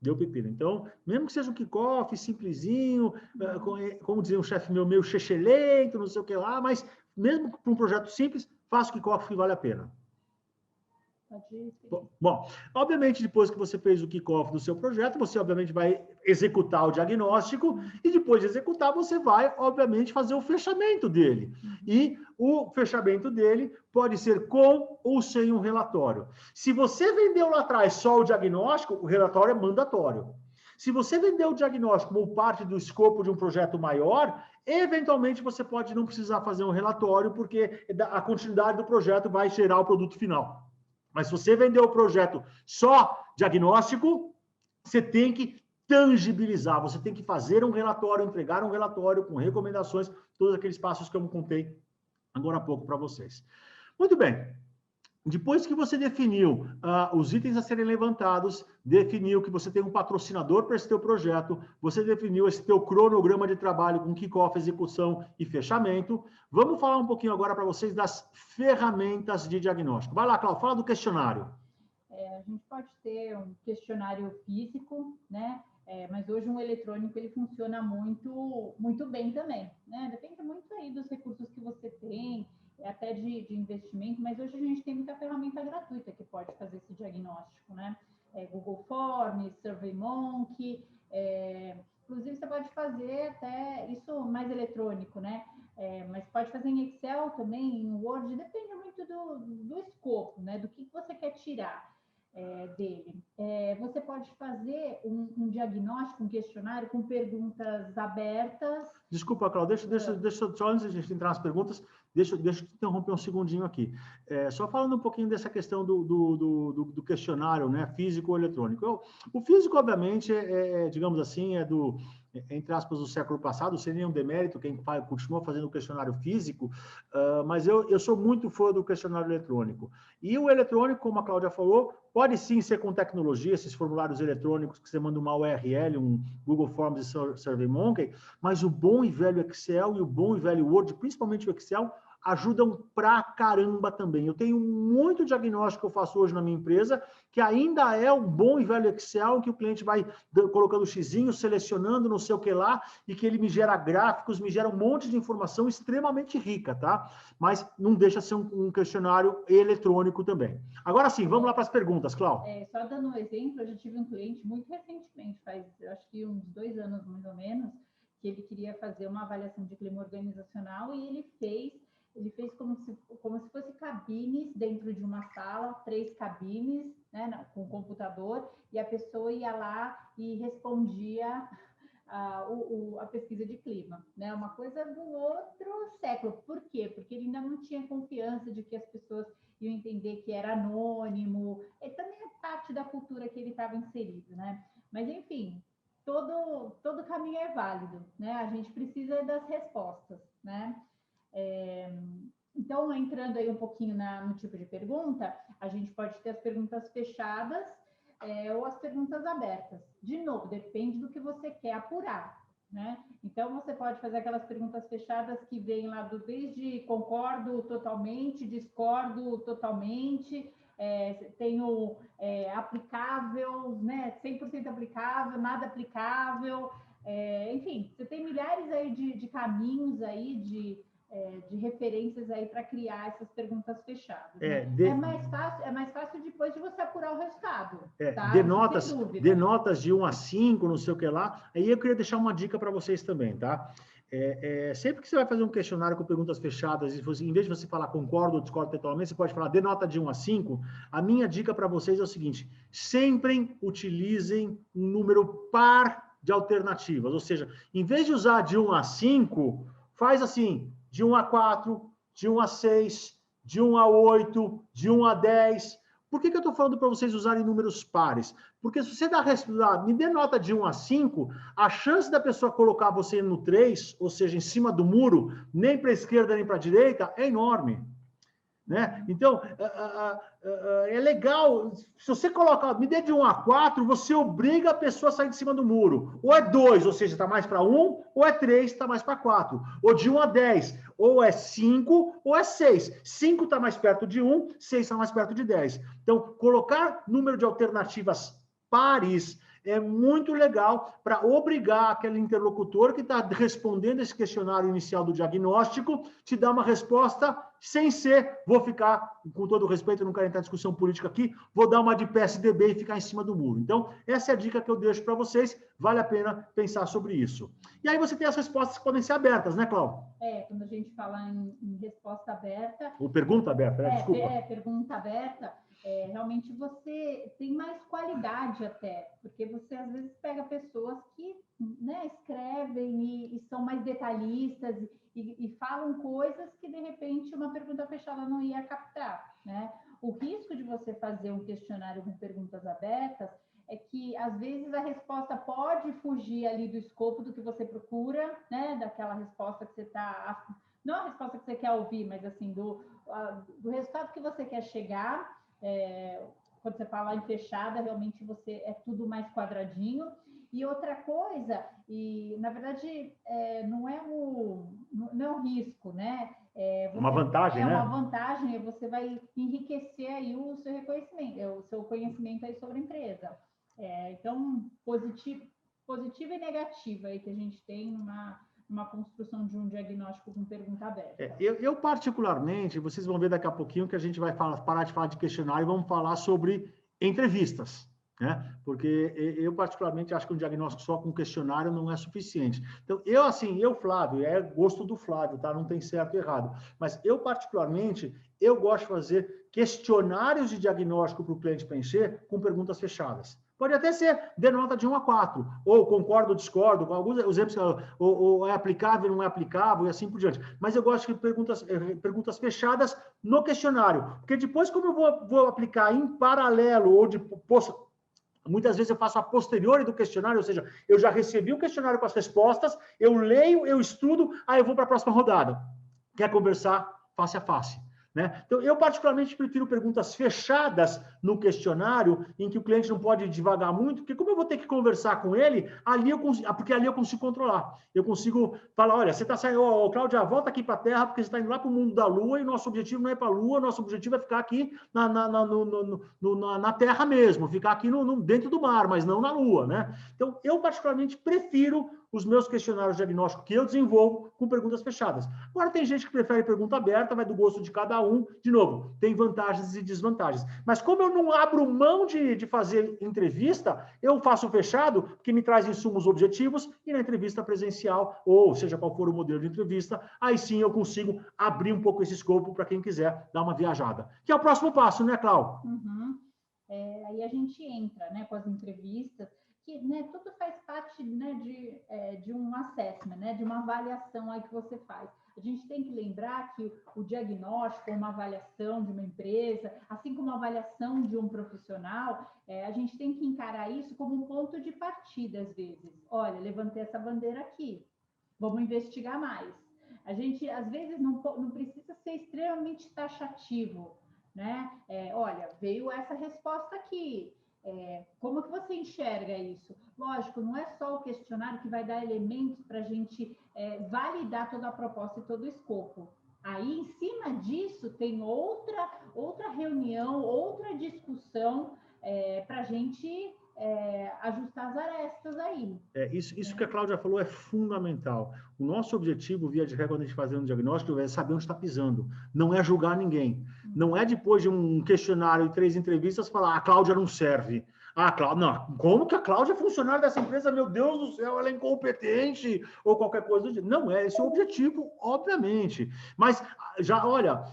Deu pepino. Então, mesmo que seja um kickoff simplesinho, como dizia um chefe meu, meio chechelento, não sei o que lá, mas mesmo para um projeto simples, faça o kickoff que vale a pena. Bom, obviamente, depois que você fez o kickoff do seu projeto, você, obviamente, vai executar o diagnóstico e, depois de executar, você vai, obviamente, fazer o fechamento dele. E o fechamento dele pode ser com ou sem um relatório. Se você vendeu lá atrás só o diagnóstico, o relatório é mandatório. Se você vendeu o diagnóstico como parte do escopo de um projeto maior, eventualmente você pode não precisar fazer um relatório, porque a continuidade do projeto vai gerar o produto final. Mas se você vendeu o projeto só diagnóstico, você tem que tangibilizar, você tem que fazer um relatório, entregar um relatório com recomendações, todos aqueles passos que eu contei agora há pouco para vocês. Muito bem. Depois que você definiu os itens a serem levantados, definiu que você tem um patrocinador para esse teu projeto, você definiu esse teu cronograma de trabalho com kickoff, execução e fechamento, vamos falar um pouquinho agora para vocês das ferramentas de diagnóstico. Vai lá, Cláudia, fala do questionário. A gente pode ter um questionário físico, né? Mas hoje um eletrônico ele funciona muito, muito bem também, né? Depende muito aí dos recursos que você tem, até de investimento, mas hoje a gente tem muita ferramenta gratuita que pode fazer esse diagnóstico, né? Google Forms, SurveyMonkey, inclusive você pode fazer até isso mais eletrônico, né? Mas pode fazer em Excel também, em Word, depende muito do escopo, né? Do que você quer tirar dele. Você pode fazer um diagnóstico, um questionário com perguntas abertas. Desculpa, Cláudia, deixa só antes de a gente entrar nas perguntas, deixa eu te interromper um segundinho aqui. Só falando um pouquinho dessa questão do questionário, né, físico ou eletrônico. O físico, obviamente, digamos assim, entre aspas, do século passado, sem nenhum demérito, quem continua fazendo o questionário físico, mas eu sou muito fã do questionário eletrônico. E o eletrônico, como a Cláudia falou, pode sim ser com tecnologia, esses formulários eletrônicos que você manda uma URL, um Google Forms e SurveyMonkey, mas o bom e velho Excel e o bom e velho Word, principalmente o Excel, ajudam pra caramba também. Eu tenho muito diagnóstico que eu faço hoje na minha empresa, que ainda é um bom e velho Excel, que o cliente vai colocando o xizinho, selecionando não sei o que lá, e que ele me gera gráficos, me gera um monte de informação extremamente rica, tá? Mas não deixa de ser um questionário eletrônico também. Agora sim, vamos lá para as perguntas, Cláudia. Só dando um exemplo, eu já tive um cliente muito recentemente, faz acho que uns 2 anos mais ou menos, que ele queria fazer uma avaliação de clima organizacional e ele fez como se fosse cabines dentro de uma sala, 3 cabines, né, com computador, e a pessoa ia lá e respondia a pesquisa de clima, né? Uma coisa do outro século. Por quê? Porque ele ainda não tinha confiança de que as pessoas iam entender que era anônimo. Ele também é parte da cultura que ele estava inserido, né? Mas, enfim, todo caminho é válido, né? A gente precisa das respostas, né? Então, entrando aí um pouquinho no tipo de pergunta, a gente pode ter as perguntas fechadas ou as perguntas abertas. De novo, depende do que você quer apurar, né? Então, você pode fazer aquelas perguntas fechadas que vêm lá desde concordo totalmente, discordo totalmente, tenho aplicável, né? 100% aplicável, nada aplicável, enfim, você tem milhares aí de caminhos aí, de referências aí para criar essas perguntas fechadas. Né? É mais fácil depois de você apurar o resultado. Tá? De notas de 1 a 5, não sei o que lá. Aí eu queria deixar uma dica para vocês também, tá? Sempre que você vai fazer um questionário com perguntas fechadas, em vez de você falar concordo ou discordo totalmente, você pode falar de nota de 1 a 5. A minha dica para vocês é o seguinte: sempre utilizem um número par de alternativas. Ou seja, em vez de usar de 1 a 5, faz assim: de 1 a 4, de 1 a 6, de 1 a 8, de 1 a 10. Por que eu estou falando para vocês usarem números pares? Porque se você me dê nota de 1 a 5, a chance da pessoa colocar você no 3, ou seja, em cima do muro, nem para a esquerda nem para a direita, é enorme. Né? Então, é legal, se você coloca, me dê de 1 a 4, você obriga a pessoa a sair de cima do muro. Ou é 2, ou seja, está mais para 1, ou é 3, está mais para 4. Ou de 1 a 10, ou é 5, ou é 6. 5 está mais perto de 1, 6 está mais perto de 10. Então, colocar número de alternativas pares é muito legal para obrigar aquele interlocutor que está respondendo esse questionário inicial do diagnóstico, te dar uma resposta sem ser, vou ficar, com todo respeito, não quero entrar em discussão política aqui, vou dar uma de PSDB e ficar em cima do muro. Então, essa é a dica que eu deixo para vocês, vale a pena pensar sobre isso. E aí você tem as respostas que podem ser abertas, né, Cláudia? Quando a gente fala em resposta aberta... Ou pergunta aberta, desculpa. Pergunta aberta... realmente você tem mais qualidade até, porque você às vezes pega pessoas que, né, escrevem e são mais detalhistas e falam coisas que de repente uma pergunta fechada não ia captar, né? O risco de você fazer um questionário com perguntas abertas é que às vezes a resposta pode fugir ali do escopo do que você procura, né? Daquela resposta que você está, não a resposta que você quer ouvir, mas assim do resultado que você quer chegar. Quando você fala em fechada, realmente você é tudo mais quadradinho. E outra coisa, e na verdade não é um risco, né? Uma vantagem, né? É uma vantagem, você vai enriquecer aí o seu conhecimento aí sobre a empresa. Então, positiva e negativa aí que a gente tem numa construção de um diagnóstico com pergunta aberta. Eu particularmente, vocês vão ver daqui a pouquinho que a gente vai parar de falar de questionário e vamos falar sobre entrevistas, né? Porque eu particularmente acho que um diagnóstico só com questionário não é suficiente. Então, eu, Flávio, é gosto do Flávio, tá? Não tem certo e errado. Mas eu, particularmente, eu gosto de fazer questionários de diagnóstico para o cliente preencher com perguntas fechadas. Pode até ser de nota de 1 a 4, ou concordo ou discordo, com alguns exemplos, ou é aplicável, não é aplicável, e assim por diante. Mas eu gosto de perguntas fechadas no questionário, porque depois, como eu vou aplicar em paralelo, ou muitas vezes eu faço a posteriori do questionário, ou seja, eu já recebi o questionário com as respostas, eu leio, eu estudo, aí eu vou para a próxima rodada. Quer conversar face a face. Né? Então, eu particularmente prefiro perguntas fechadas no questionário, em que o cliente não pode divagar muito, porque como eu vou ter que conversar com ele, porque ali eu consigo controlar. Eu consigo falar, olha, você está saindo, Cláudia, volta aqui para a Terra, porque você está indo lá para o mundo da Lua, e nosso objetivo não é para a Lua, nosso objetivo é ficar aqui na Terra mesmo, ficar aqui dentro do mar, mas não na Lua. Né? Então, eu particularmente prefiro os meus questionários diagnósticos que eu desenvolvo com perguntas fechadas. Agora, tem gente que prefere pergunta aberta, vai do gosto de cada um. De novo, tem vantagens e desvantagens. Mas como eu não abro mão de fazer entrevista, eu faço fechado, que me traz insumos objetivos, e na entrevista presencial, ou seja qual for o modelo de entrevista, aí sim eu consigo abrir um pouco esse escopo para quem quiser dar uma viajada. Que é o próximo passo, né, Cláudia? Uhum. Aí a gente entra, né, com as entrevistas, que, né, tudo faz parte, né, de um assessment, né, de uma avaliação aí que você faz. A gente tem que lembrar que o diagnóstico, uma avaliação de uma empresa, assim como a avaliação de um profissional, a gente tem que encarar isso como um ponto de partida, às vezes. Olha, levantei essa bandeira aqui, vamos investigar mais. A gente, às vezes, não precisa ser extremamente taxativo, né? Olha, veio essa resposta aqui. Como que você enxerga isso? Lógico, não é só o questionário que vai dar elementos para a gente validar toda a proposta e todo o escopo. Aí, em cima disso, tem outra reunião, outra discussão para a gente ajustar as arestas aí. Isso que a Cláudia falou é fundamental. O nosso objetivo, via de regra, quando a gente faz um diagnóstico, é saber onde está pisando. Não é julgar ninguém. Não é depois de um questionário e 3 entrevistas falar, a Cláudia não serve. Não, como que a Cláudia é funcionária dessa empresa? Meu Deus do céu, ela é incompetente, ou qualquer coisa do tipo. Não é esse o objetivo, obviamente. Mas, já, olha,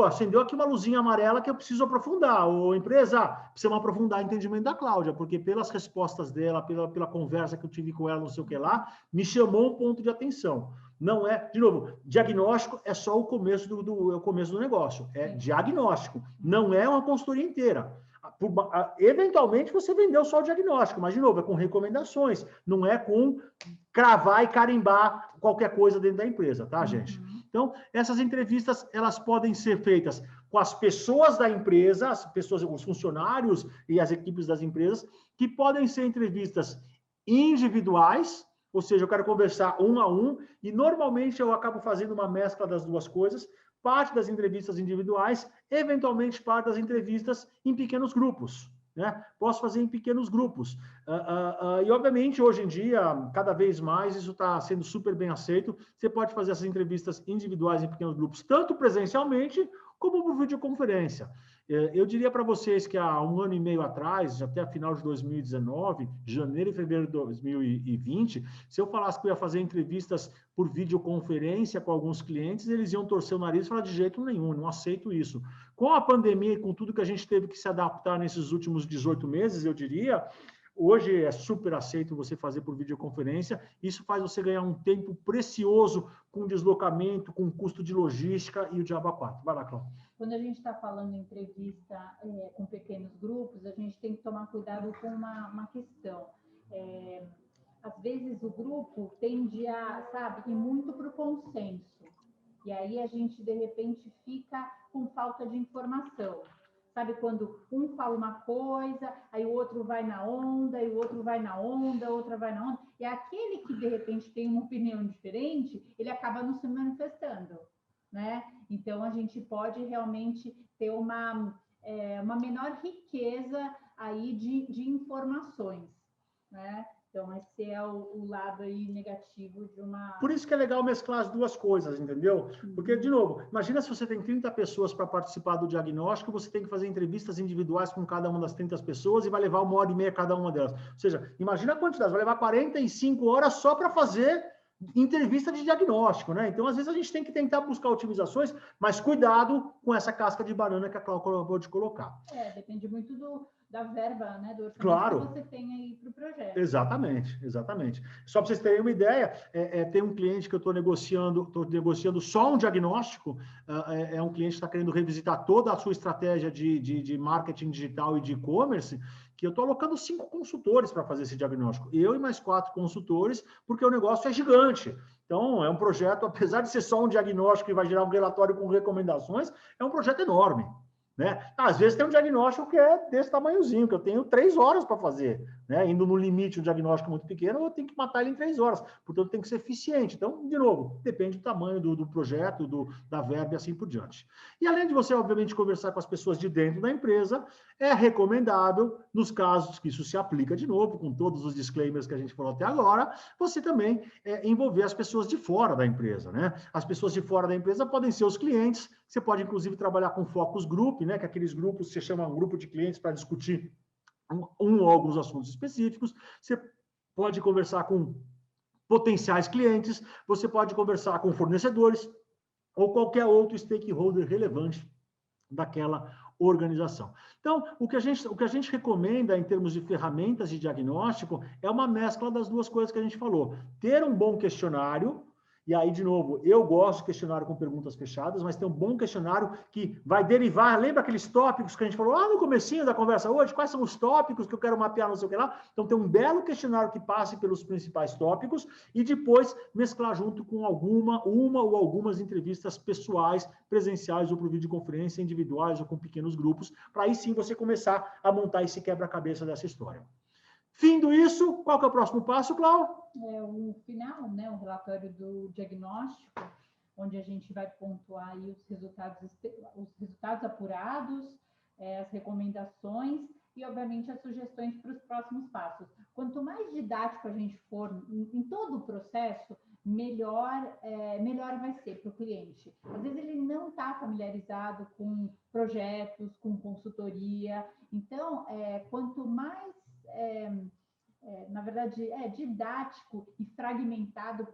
acendeu aqui uma luzinha amarela que eu preciso aprofundar. Ô, empresa, precisamos aprofundar o entendimento da Cláudia, porque pelas respostas dela, pela conversa que eu tive com ela, não sei o que lá, me chamou um ponto de atenção. Não é, de novo, diagnóstico é só o começo do negócio, é diagnóstico, não é uma consultoria inteira. Eventualmente você vendeu só o diagnóstico, mas, de novo, é com recomendações, não é com cravar e carimbar qualquer coisa dentro da empresa, tá, gente? Então, essas entrevistas, elas podem ser feitas com as pessoas da empresa, as pessoas, os funcionários e as equipes das empresas, que podem ser entrevistas individuais, ou seja, eu quero conversar um a um, e normalmente eu acabo fazendo uma mescla das duas coisas, parte das entrevistas individuais, eventualmente parte das entrevistas em pequenos grupos, né? Posso fazer em pequenos grupos. E, obviamente, hoje em dia, cada vez mais, isso está sendo super bem aceito. Você pode fazer essas entrevistas individuais em pequenos grupos, tanto presencialmente, como por videoconferência. Eu diria para vocês que há 1 ano e meio atrás, até a final de 2019, janeiro e fevereiro de 2020, se eu falasse que eu ia fazer entrevistas por videoconferência com alguns clientes, eles iam torcer o nariz e falar: de jeito nenhum, não aceito isso. Com a pandemia e com tudo que a gente teve que se adaptar nesses últimos 18 meses, eu diria, hoje é super aceito você fazer por videoconferência. Isso faz você ganhar um tempo precioso com deslocamento, com custo de logística e o diabo a quatro. Vai lá, Cláudia. Quando a gente está falando em entrevista com pequenos grupos, a gente tem que tomar cuidado com uma questão. Às vezes o grupo tende a, sabe, ir muito para o consenso. E aí a gente, de repente, fica com falta de informação. Sabe, quando um fala uma coisa, aí o outro vai na onda, e o outro vai na onda, outra vai na onda. E aquele que, de repente, tem uma opinião diferente, ele acaba não se manifestando, né? Então, a gente pode realmente ter uma menor riqueza aí de informações, né? Então, esse é o lado aí negativo de uma... Por isso que é legal mesclar as duas coisas, entendeu? Porque, de novo, imagina se você tem 30 pessoas para participar do diagnóstico, você tem que fazer entrevistas individuais com cada uma das 30 pessoas e vai levar 1h30 cada uma delas. Ou seja, imagina a quantidade, vai levar 45 horas só para fazer entrevista de diagnóstico, né? Então, às vezes, a gente tem que tentar buscar otimizações, mas cuidado com essa casca de banana que a Cláudia acabou de colocar. Depende muito da verba, né, do orçamento claro. que você tem aí para o projeto. Exatamente, exatamente. Só para vocês terem uma ideia, tem um cliente que eu estou negociando só um diagnóstico, é um cliente que está querendo revisitar toda a sua estratégia de marketing digital e de e-commerce, que eu estou alocando 5 consultores para fazer esse diagnóstico. Eu e mais 4 consultores, porque o negócio é gigante. Então, é um projeto, apesar de ser só um diagnóstico que vai gerar um relatório com recomendações, é um projeto enorme. Né? Às vezes tem um diagnóstico que é desse tamanhozinho, que eu tenho 3 horas para fazer, né? Indo no limite, um diagnóstico muito pequeno, eu tenho que matar ele em 3 horas, portanto tem que ser eficiente. Então, de novo, depende do tamanho do projeto, da verba e assim por diante. E além de você, obviamente, conversar com as pessoas de dentro da empresa, é recomendável, nos casos que isso se aplica de novo, com todos os disclaimers que a gente falou até agora, você também envolver as pessoas de fora da empresa, né? As pessoas de fora da empresa podem ser os clientes, você pode, inclusive, trabalhar com focus group, né? Que aqueles grupos se chamam um grupo de clientes para discutir ou alguns assuntos específicos. Você pode conversar com potenciais clientes, você pode conversar com fornecedores ou qualquer outro stakeholder relevante daquela organização. Então, o que a gente recomenda em termos de ferramentas de diagnóstico é uma mescla das duas coisas que a gente falou. Ter um bom questionário. E aí, de novo, eu gosto de questionário com perguntas fechadas, mas tem um bom questionário que vai derivar, lembra aqueles tópicos que a gente falou lá no comecinho da conversa hoje? Quais são os tópicos que eu quero mapear, não sei o que lá? Então, tem um belo questionário que passe pelos principais tópicos e depois mesclar junto com uma ou algumas entrevistas pessoais, presenciais ou por videoconferência, individuais ou com pequenos grupos, para aí sim você começar a montar esse quebra-cabeça dessa história. Findo isso, qual que é o próximo passo, Cláudia? O final, né, o relatório do diagnóstico, onde a gente vai pontuar aí os resultados apurados, as recomendações e, obviamente, as sugestões para os próximos passos. Quanto mais didático a gente for em todo o processo, melhor vai ser para o cliente. Às vezes ele não está familiarizado com projetos, com consultoria. Então, quanto mais na verdade, didático e fragmentado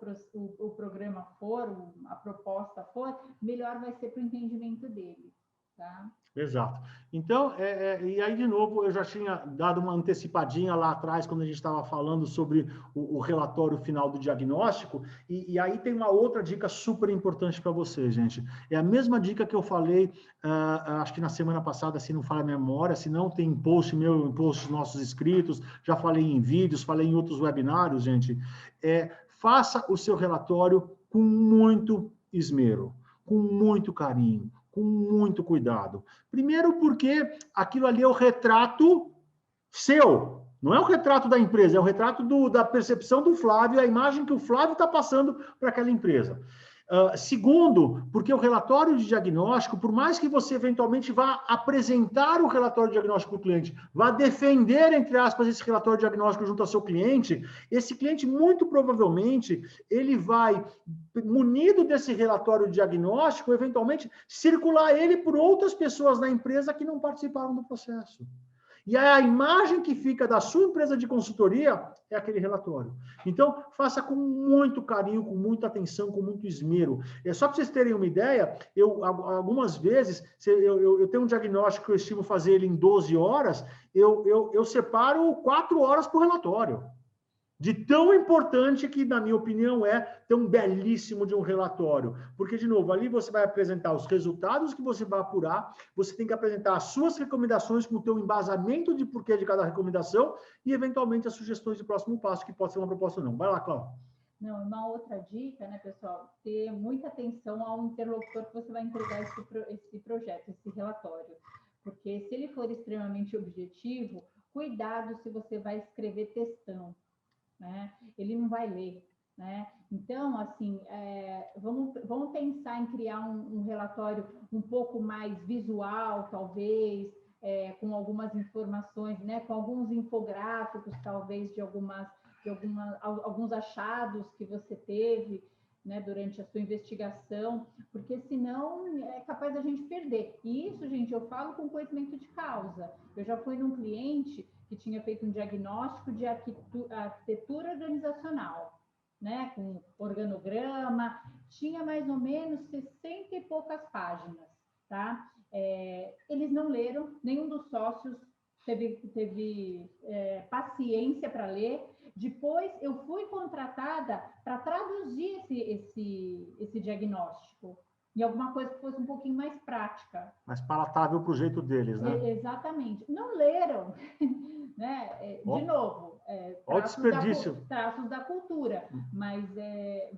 o programa for, a proposta for, melhor vai ser para o entendimento dele, tá? Exato. Então, e aí, de novo, eu já tinha dado uma antecipadinha lá atrás, quando a gente estava falando sobre o relatório final do diagnóstico, e aí tem uma outra dica super importante para você, gente. É a mesma dica que eu falei, acho que na semana passada, se não falha a memória, se não tem post meu, post dos nossos inscritos, já falei em vídeos, falei em outros webinários, gente. Faça o seu relatório com muito esmero, com muito carinho, com muito cuidado. Primeiro porque aquilo ali é o retrato seu, não é o retrato da empresa, é o retrato da percepção do Flávio, a imagem que o Flávio está passando para aquela empresa. Segundo, porque o relatório de diagnóstico, por mais que você eventualmente vá apresentar o relatório de diagnóstico para o cliente, vá defender, entre aspas, esse relatório de diagnóstico junto ao seu cliente, esse cliente, muito provavelmente, ele vai, munido desse relatório de diagnóstico, eventualmente, circular ele por outras pessoas na empresa que não participaram do processo. E a imagem que fica da sua empresa de consultoria é aquele relatório. Então, faça com muito carinho, com muita atenção, com muito esmero. Só para vocês terem uma ideia, algumas vezes, eu tenho um diagnóstico que eu estimo fazer ele em 12 horas, eu separo 4 horas para o relatório. De tão importante que, na minha opinião, é ter um belíssimo de um relatório. Porque, de novo, ali você vai apresentar os resultados que você vai apurar, você tem que apresentar as suas recomendações com o teu embasamento de porquê de cada recomendação e, eventualmente, as sugestões de próximo passo, que pode ser uma proposta ou não. Vai lá, Cláudia. Não, uma outra dica, né, pessoal, ter muita atenção ao interlocutor que você vai entregar esse projeto, esse relatório. Porque se ele for extremamente objetivo, cuidado se você vai escrever textão. Né? Ele não vai ler, né? Então, assim, vamos pensar em criar um relatório um pouco mais visual, talvez, com algumas informações, né? Com alguns infográficos, talvez, de alguns achados que você teve, né, durante a sua investigação, porque senão é capaz da gente perder. E isso, gente, eu falo com conhecimento de causa. Eu já fui num cliente que tinha feito um diagnóstico de arquitetura organizacional, né, com organograma, tinha mais ou menos 60 e poucas páginas, tá? Eles não leram, nenhum dos sócios teve paciência para ler. Depois, eu fui contratada para traduzir esse diagnóstico em alguma coisa que fosse um pouquinho mais prática. Mais palatável para o jeito deles, né? Exatamente. Não leram, né? De novo, traços da cultura, mas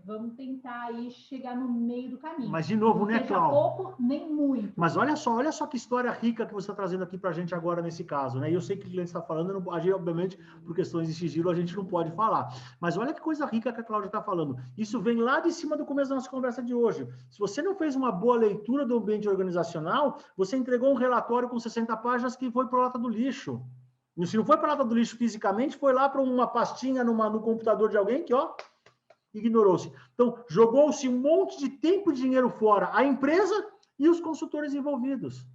vamos tentar aí chegar no meio do caminho. Mas, de novo, né, Cláudia? Pouco, nem muito. Mas olha só que história rica que você está trazendo aqui para a gente agora nesse caso, né? E eu sei que o cliente está falando, obviamente, por questões de sigilo, a gente não pode falar. Mas olha que coisa rica que a Cláudia está falando. Isso vem lá de cima do começo da nossa conversa de hoje. Se você não fez uma boa leitura do ambiente organizacional, você entregou um relatório com 60 páginas que foi para a lata do lixo. E se não foi para a lata do lixo fisicamente, foi lá para uma pastinha no computador de alguém que, ó, ignorou-se. Então, jogou-se um monte de tempo e dinheiro fora. A empresa e os consultores envolvidos.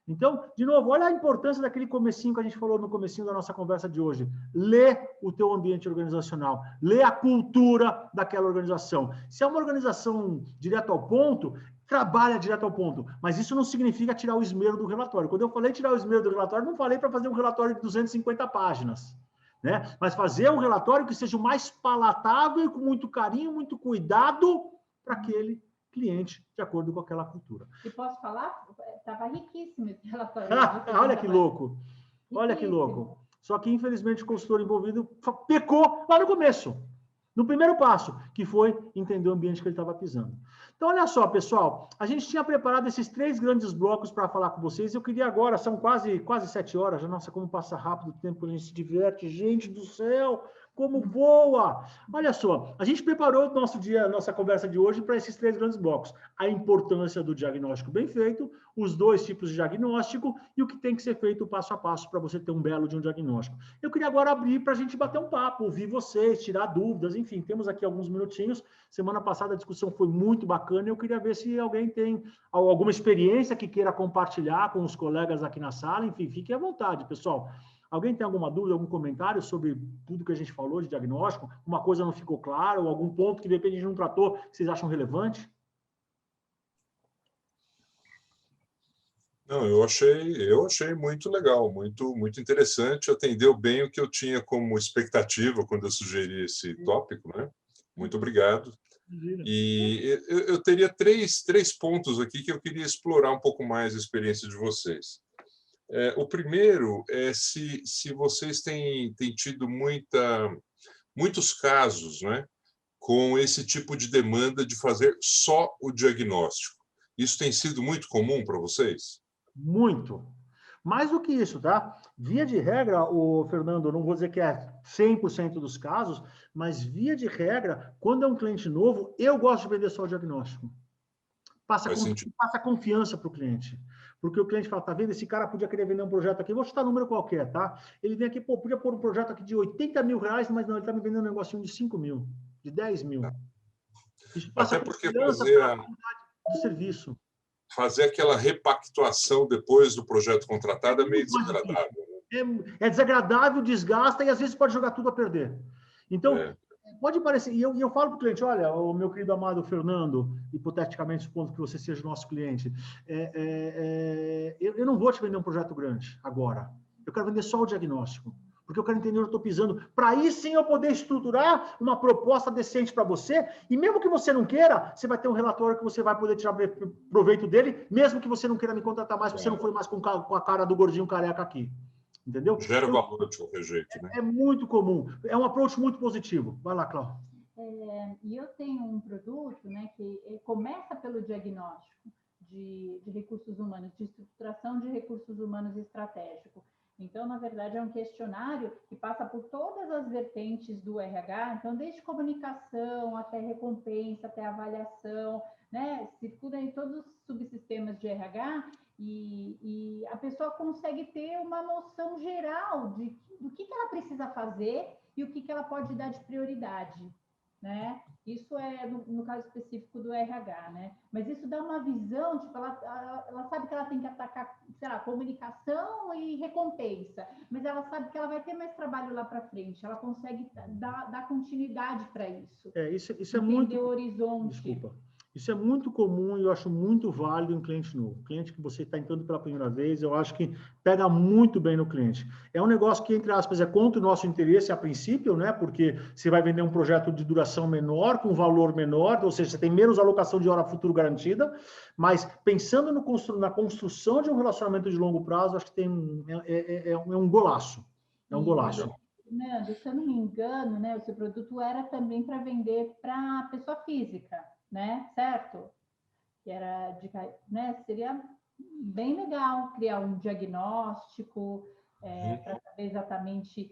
Então, de novo, olha a importância daquele comecinho que a gente falou no comecinho da nossa conversa de hoje. Lê o teu ambiente organizacional, lê a cultura daquela organização. Se é uma organização direto ao ponto, trabalha direto ao ponto, mas isso não significa tirar o esmero do relatório. Quando eu falei tirar o esmero do relatório, não falei para fazer um relatório de 250 páginas, né? Mas fazer um relatório que seja o mais palatável, com muito carinho, muito cuidado para aquele cliente, de acordo com aquela cultura. E posso falar? Estava riquíssimo esse relatório. Olha que louco. Olha que louco. Só que, infelizmente, o consultor envolvido pecou lá no começo, no primeiro passo, que foi entender o ambiente que ele estava pisando. Então, olha só, pessoal, a gente tinha preparado esses 3 grandes blocos para falar com vocês. Eu queria agora, são quase 7 horas, já, nossa, como passa rápido o tempo, a gente se diverte, gente do céu, como voa! Olha só, a gente preparou o nosso dia, nossa conversa de hoje para esses 3 grandes blocos. A importância do diagnóstico bem feito, os 2 tipos de diagnóstico e o que tem que ser feito passo a passo para você ter um belo de um diagnóstico. Eu queria agora abrir para a gente bater um papo, ouvir vocês, tirar dúvidas, enfim, temos aqui alguns minutinhos. Semana passada a discussão foi muito bacana, eu queria ver se alguém tem alguma experiência que queira compartilhar com os colegas aqui na sala, enfim, fiquem à vontade, pessoal. Alguém tem alguma dúvida, algum comentário sobre tudo que a gente falou de diagnóstico? Uma coisa não ficou clara, ou algum ponto que de repente a gente não tratou, que vocês acham relevante? Não, eu achei muito legal, muito interessante, atendeu bem o que eu tinha como expectativa quando eu sugeri esse tópico, né? Muito obrigado. Imagina. E eu teria três pontos aqui que eu queria explorar um pouco mais a experiência de vocês. O primeiro é se vocês têm tido muitos casos, né, com esse tipo de demanda de fazer só o diagnóstico. Isso tem sido muito comum para vocês? Muito. Mais do que isso, tá? Via de regra, o Fernando, não vou dizer que é 100% dos casos, mas via de regra, quando é um cliente novo, eu gosto de vender só o diagnóstico. Faz sentido. Passa confiança para o cliente. Porque o cliente fala, tá vendo, esse cara podia querer vender um projeto aqui, vou chutar um número qualquer, tá? Ele vem aqui, pô, podia pôr um projeto aqui de 80 mil reais, mas não, ele está me vendendo um negocinho de 5 mil, de 10 mil. Isso passa Até porque confiança fazer, para a qualidade do serviço. fazer aquela repactuação depois do projeto É contratado é meio muito mais difícil. desagradável. É desagradável, desgasta e às vezes pode jogar tudo a perder. Então, É, pode parecer, e eu falo para o cliente, olha, o meu querido amado Fernando, hipoteticamente, supondo que você seja nosso cliente, eu não vou te vender um projeto grande agora. Eu quero vender só o diagnóstico, porque eu quero entender onde eu estou pisando, para aí sim eu poder estruturar uma proposta decente para você, e mesmo que você não queira, você vai ter um relatório que você vai poder tirar proveito dele, mesmo que você não queira me contratar mais, porque você não foi mais com a cara do gordinho careca aqui. Entendeu? gera Então, valor de qualquer jeito, né? é muito comum. É um approach muito positivo. Vai lá, Cláudio. E eu tenho um produto, né, que começa pelo diagnóstico de recursos humanos, de estruturação de recursos humanos estratégico. Então, na verdade, é um questionário que passa por todas as vertentes do RH, então, desde comunicação até recompensa, até avaliação, né, circula em todos os subsistemas de RH e a pessoa consegue ter uma noção geral do que ela precisa fazer e o que ela pode dar de prioridade, né? Isso é no caso específico do RH, né? Mas isso dá uma visão, tipo, ela sabe que ela tem que atacar, sei lá, comunicação e recompensa, mas ela sabe que ela vai ter mais trabalho lá para frente, ela consegue dar continuidade para isso. Isso é entender muito. o horizonte. Desculpa. Isso é muito comum e eu acho muito válido em cliente novo. Cliente que você está entrando pela primeira vez, eu acho que pega muito bem no cliente. É um negócio que, entre aspas, é contra o nosso interesse a princípio, né? Porque você vai vender um projeto de duração menor, com valor menor, ou seja, você tem menos alocação de hora futuro garantida, mas pensando na construção de um relacionamento de longo prazo, acho que é um golaço. É um golaço. Fernando, se eu não me engano, né, o seu produto era também para vender para pessoa física, né? Certo? Que era né? Seria bem legal criar um diagnóstico para saber exatamente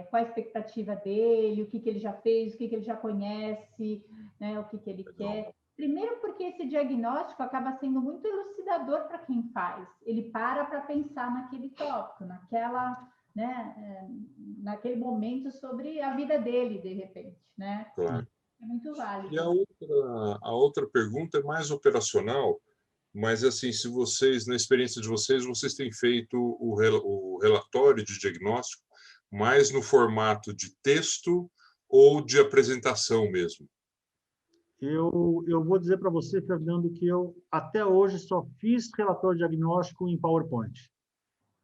qual a expectativa dele, o que ele já fez, o que ele já conhece, né? O que ele quer. Primeiro porque esse diagnóstico acaba sendo muito elucidador para quem faz. Ele para pensar naquele tópico, né, naquele momento sobre a vida dele, de repente, né? Claro. É muito válido. E a outra pergunta é mais operacional, mas assim, se vocês, na experiência de vocês têm feito o relatório de diagnóstico mais no formato de texto ou de apresentação mesmo? Eu vou dizer para você, Fernando, que eu até hoje só fiz relatório diagnóstico em PowerPoint.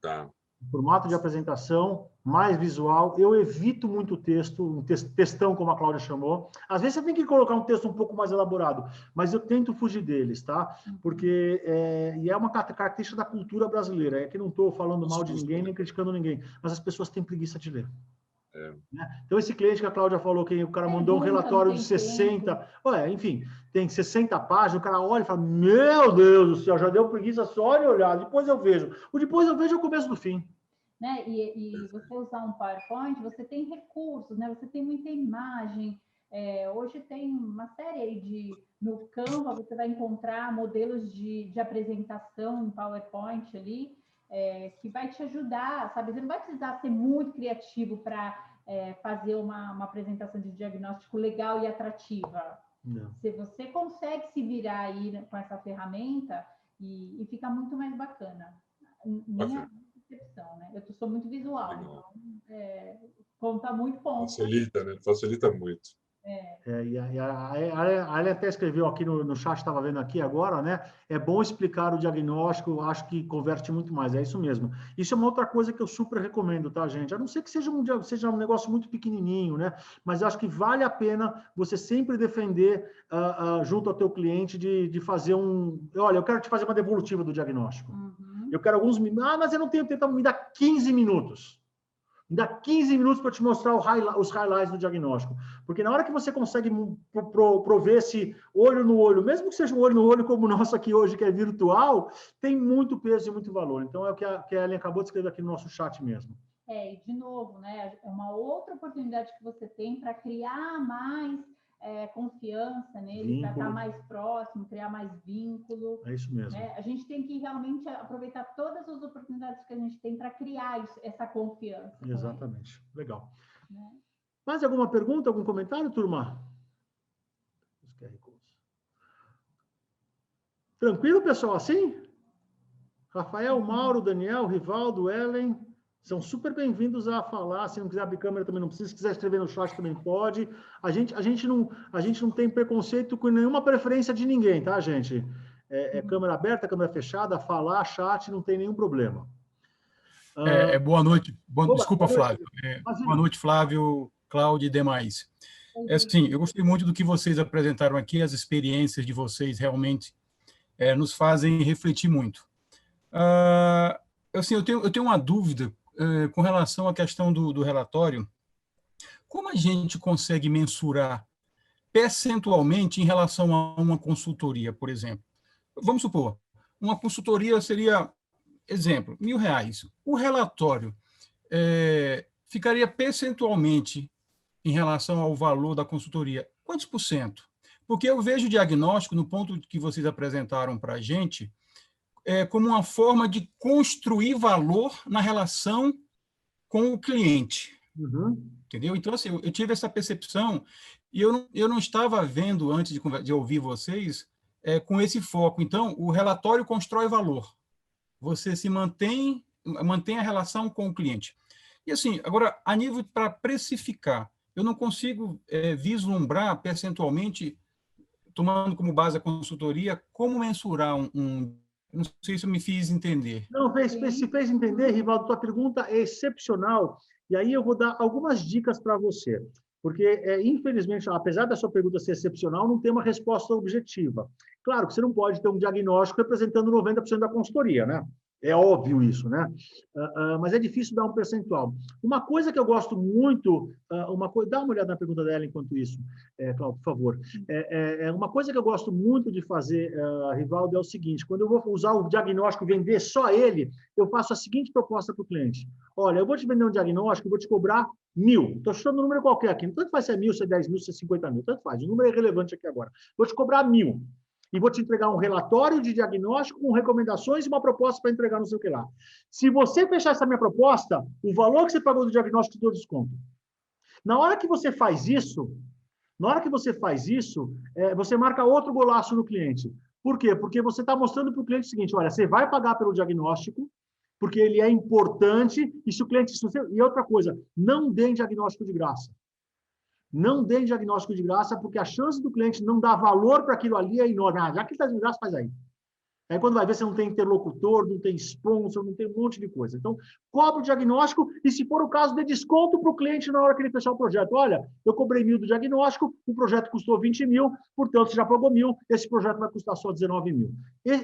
Tá. Formato de apresentação, mais visual. Eu evito muito texto, um textão, como a Cláudia chamou. Às vezes você tem que colocar um texto um pouco mais elaborado, mas eu tento fugir deles, tá? Porque e é uma característica da cultura brasileira. É que não estou falando mal de ninguém, nem criticando ninguém, mas as pessoas têm preguiça de ler. Né? Então, esse cliente que a Cláudia falou, que o cara mandou um relatório de 60, enfim, tem 60 páginas, o cara olha e fala, meu Deus do céu, já deu preguiça só de olhar, depois eu vejo. O depois eu vejo é o começo do fim. Né? E você usar um PowerPoint, você tem recursos, né? Você tem muita imagem. Hoje tem uma série aí no Canva, você vai encontrar modelos de apresentação em PowerPoint ali, que vai te ajudar, sabe? Você não vai precisar ser muito criativo para fazer uma apresentação de diagnóstico legal e atrativa. Não. Se você consegue se virar aí com essa ferramenta e fica muito mais bacana. Minha percepção, né? Eu sou muito visual, então conta muito ponto. Facilita, né? Facilita muito. E a Ellen até escreveu aqui no chat, estava vendo aqui agora, né? É bom explicar o diagnóstico, acho que converte muito mais, é isso mesmo. Isso é uma outra coisa que eu super recomendo, tá, gente? A não ser que seja um negócio muito pequenininho, né? Mas acho que vale a pena você sempre defender junto ao teu cliente de fazer olha, eu quero te fazer uma devolutiva do diagnóstico. Eu quero alguns minutos. Mas eu não tenho tempo, me dá 15 minutos. Me dá 15 minutos para te mostrar os highlights do diagnóstico. Porque na hora que você consegue prover esse olho no olho, mesmo que seja um olho no olho como o nosso aqui hoje, que é virtual, tem muito peso e muito valor. Então, é o que a Ellen acabou de escrever aqui no nosso chat mesmo. E de novo, né, é uma outra oportunidade que você tem para criar mais confiança nele, para estar mais próximo, criar mais vínculo. É isso mesmo. Né? A gente tem que realmente aproveitar todas as oportunidades que a gente tem para criar essa confiança. Exatamente. Legal. Né? Mais alguma pergunta, algum comentário, turma? Tranquilo, pessoal, assim? Rafael, Mauro, Daniel, Rivaldo, Ellen, são super bem-vindos a falar. Se não quiser abrir câmera, também não precisa. Se quiser escrever no chat, também pode. A gente não tem preconceito com nenhuma preferência de ninguém, tá, gente? Câmera aberta, câmera fechada, falar, chat, não tem nenhum problema. Boa noite. Desculpa, Flávio. Boa noite, Flávio, Cláudio e demais. Assim, eu gostei muito do que vocês apresentaram aqui, as experiências de vocês realmente nos fazem refletir muito. Assim, eu tenho uma dúvida com relação à questão do relatório. Como a gente consegue mensurar percentualmente em relação a uma consultoria, por exemplo? Vamos supor, uma consultoria seria, exemplo, R$1.000. O relatório ficaria percentualmente em relação ao valor da consultoria. Quantos por cento? Porque eu vejo o diagnóstico, no ponto que vocês apresentaram para a gente, como uma forma de construir valor na relação com o cliente. Entendeu? Então, assim, eu tive essa percepção e eu não estava vendo, antes de ouvir vocês, com esse foco. Então, o relatório constrói valor. Você se mantém a relação com o cliente. E, assim, agora, a nível para precificar, eu não consigo vislumbrar percentualmente, tomando como base a consultoria, como mensurar não sei se eu me fiz entender. Não, se fez entender, Rivaldo, tua pergunta é excepcional, e aí eu vou dar algumas dicas para você, porque, infelizmente, apesar da sua pergunta ser excepcional, não tem uma resposta objetiva. Claro que você não pode ter um diagnóstico representando 90% da consultoria, né? É óbvio isso, né? Mas é difícil dar um percentual. Uma coisa que eu gosto muito, dá uma olhada na pergunta dela enquanto isso, Cláudio, por favor. Uma coisa que eu gosto muito de fazer, Rivaldo, é o seguinte: quando eu vou usar o diagnóstico, vender só ele, eu faço a seguinte proposta para o cliente. Olha, eu vou te vender um diagnóstico, eu vou te cobrar 1.000. Estou chutando um número qualquer aqui. Tanto faz se é 1.000, se é 10.000, se é 50.000. Tanto faz. O número é irrelevante aqui agora. Vou te cobrar 1.000. E vou te entregar um relatório de diagnóstico com recomendações e uma proposta para entregar não sei o que lá. Se você fechar essa minha proposta, o valor que você pagou do diagnóstico, eu dou desconto. Na hora que você faz isso, você marca outro golaço no cliente. Por quê? Porque você está mostrando para o cliente o seguinte: olha, você vai pagar pelo diagnóstico, porque ele é importante, e se o cliente... E outra coisa, não dê diagnóstico de graça. Não dê diagnóstico de graça, porque a chance do cliente não dar valor para aquilo ali é enorme. Já que está de graça, faz aí. Aí, quando vai ver, você não tem interlocutor, não tem sponsor, não tem um monte de coisa. Então, cobre o diagnóstico e, se for o caso, dê desconto para o cliente na hora que ele fechar o projeto. Olha, eu cobrei 1.000 do diagnóstico, o projeto custou 20.000, portanto, você já pagou 1.000, esse projeto vai custar só 19.000.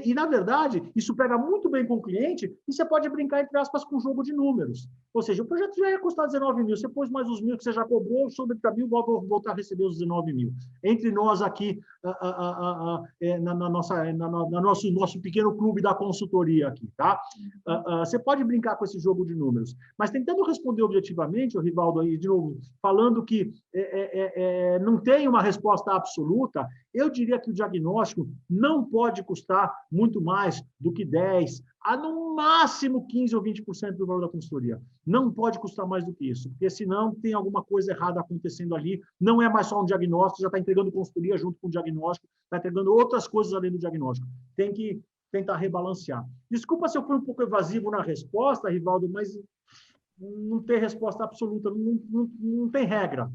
E, na verdade, isso pega muito bem com o cliente e você pode brincar, entre aspas, com um jogo de números. Ou seja, o projeto já ia custar 19.000, você pôs mais os 1.000 que você já cobrou, soube para 1.000, vou voltar a receber os 19.000. Entre nós aqui, nosso pequeno clube da consultoria aqui, tá? Você pode brincar com esse jogo de números, mas tentando responder objetivamente, o Rivaldo aí, de novo, falando que não tem uma resposta absoluta, eu diria que o diagnóstico não pode custar muito mais do que 10%, a no máximo 15% ou 20% do valor da consultoria. Não pode custar mais do que isso, porque senão tem alguma coisa errada acontecendo ali, não é mais só um diagnóstico, já está entregando consultoria junto com o diagnóstico, está entregando outras coisas além do diagnóstico. Tem que tentar rebalancear. Desculpa se eu fui um pouco evasivo na resposta, Rivaldo, mas não tem resposta absoluta, não tem regra.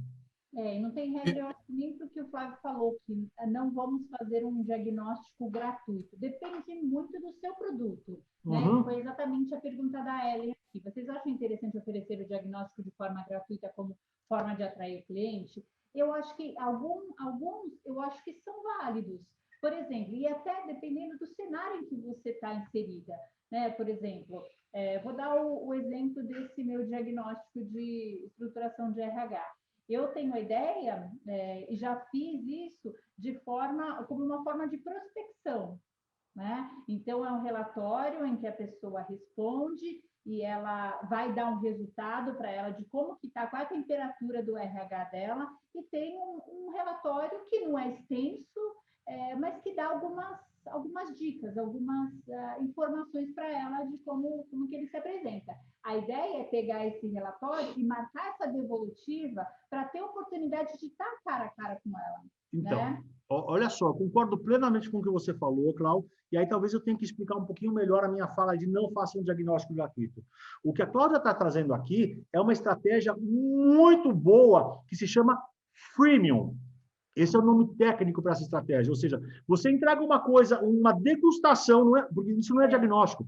E não tem regra, eu acho que nem porque o Flávio falou, que não vamos fazer um diagnóstico gratuito. Depende muito do seu produto, né? Foi exatamente a pergunta da Ellen aqui. Vocês acham interessante oferecer o diagnóstico de forma gratuita como forma de atrair o cliente? Eu acho que alguns eu acho que são válidos. Por exemplo, e até dependendo do cenário em que você está inserida, né? Por exemplo, vou dar o exemplo desse meu diagnóstico de estruturação de RH. Eu tenho a ideia, e já fiz isso como uma forma de prospecção, né? Então, é um relatório em que a pessoa responde e ela vai dar um resultado para ela de como que está, qual é a temperatura do RH dela, e tem um relatório que não é extenso, mas que dá algumas dicas, algumas informações para ela de como que ele se apresenta. A ideia é pegar esse relatório e marcar essa devolutiva para ter a oportunidade de estar cara a cara com ela. Então, né? Olha só, concordo plenamente com o que você falou, Cláudio, e aí talvez eu tenha que explicar um pouquinho melhor a minha fala de não faça um diagnóstico gratuito. O que a Cláudia está trazendo aqui é uma estratégia muito boa que se chama freemium. Esse é o nome técnico para essa estratégia, ou seja, você entrega uma coisa, uma degustação, não é, porque isso não é diagnóstico.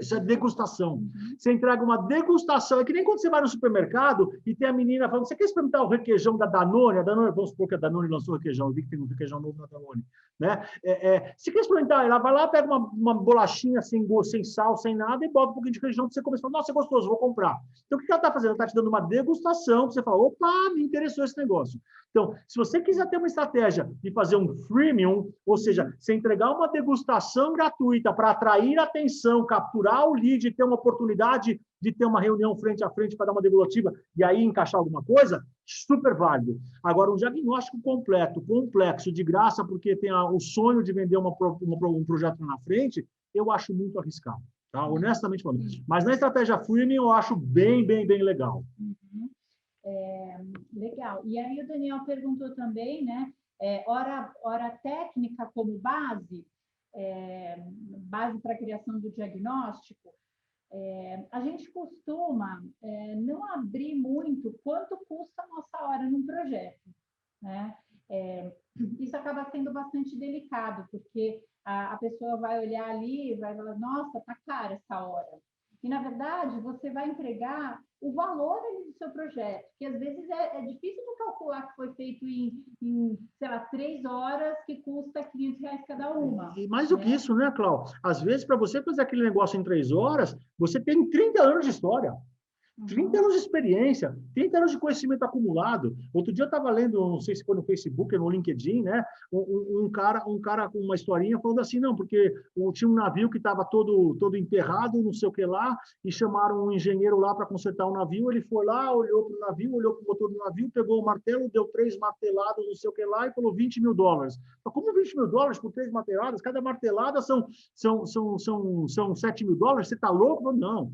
Isso é degustação. Você entrega uma degustação. É que nem quando você vai no supermercado e tem a menina falando, você quer experimentar o requeijão da Danone? A Danone, vamos supor que a Danone lançou requeijão. Eu vi que tem um requeijão novo na Danone. Né? Você quer experimentar? Ela vai lá, pega uma bolachinha sem gosto, sem sal, sem nada, e bota um pouquinho de requeijão para você comer. Você fala, nossa, é gostoso, vou comprar. Então, o que ela está fazendo? Ela está te dando uma degustação, para você falar, opa, me interessou esse negócio. Então, se você quiser ter uma estratégia de fazer um freemium, ou seja, você entregar uma degustação gratuita para atrair atenção, capturar o lead, ter uma oportunidade de ter uma reunião frente a frente para dar uma devolutiva e aí encaixar alguma coisa, super válido. Agora, um diagnóstico completo, complexo, de graça, porque tem o sonho de vender um projeto na frente, eu acho muito arriscado, tá? Honestamente falando. Mas na estratégia freemium, eu acho bem legal. Legal. E aí o Daniel perguntou também, né? Hora técnica como base para a criação do diagnóstico. A gente costuma não abrir muito quanto custa a nossa hora num projeto, né? Isso acaba sendo bastante delicado, porque a pessoa vai olhar ali e vai falar, nossa, tá cara essa hora. E, na verdade, você vai entregar o valor do seu projeto, que às vezes é difícil de calcular que foi feito em, sei lá, 3 horas, que custa R$500 cada uma. E mais do que isso, né, Cláudio? Às vezes, para você fazer aquele negócio em 3 horas, você tem 30 anos de história. 30 anos de experiência, 30 anos de conhecimento acumulado. Outro dia eu estava lendo, não sei se foi no Facebook ou no LinkedIn, né? Um cara com uma historinha falando assim, não, porque tinha um navio que estava todo enterrado, não sei o que lá, e chamaram um engenheiro lá para consertar o navio. Ele foi lá, olhou para o navio, olhou para o motor do navio, pegou o martelo, deu 3 marteladas, não sei o que lá, e falou $20 mil. Mas como $20 mil por 3 marteladas? Cada martelada são $7 mil? Você está louco? Não.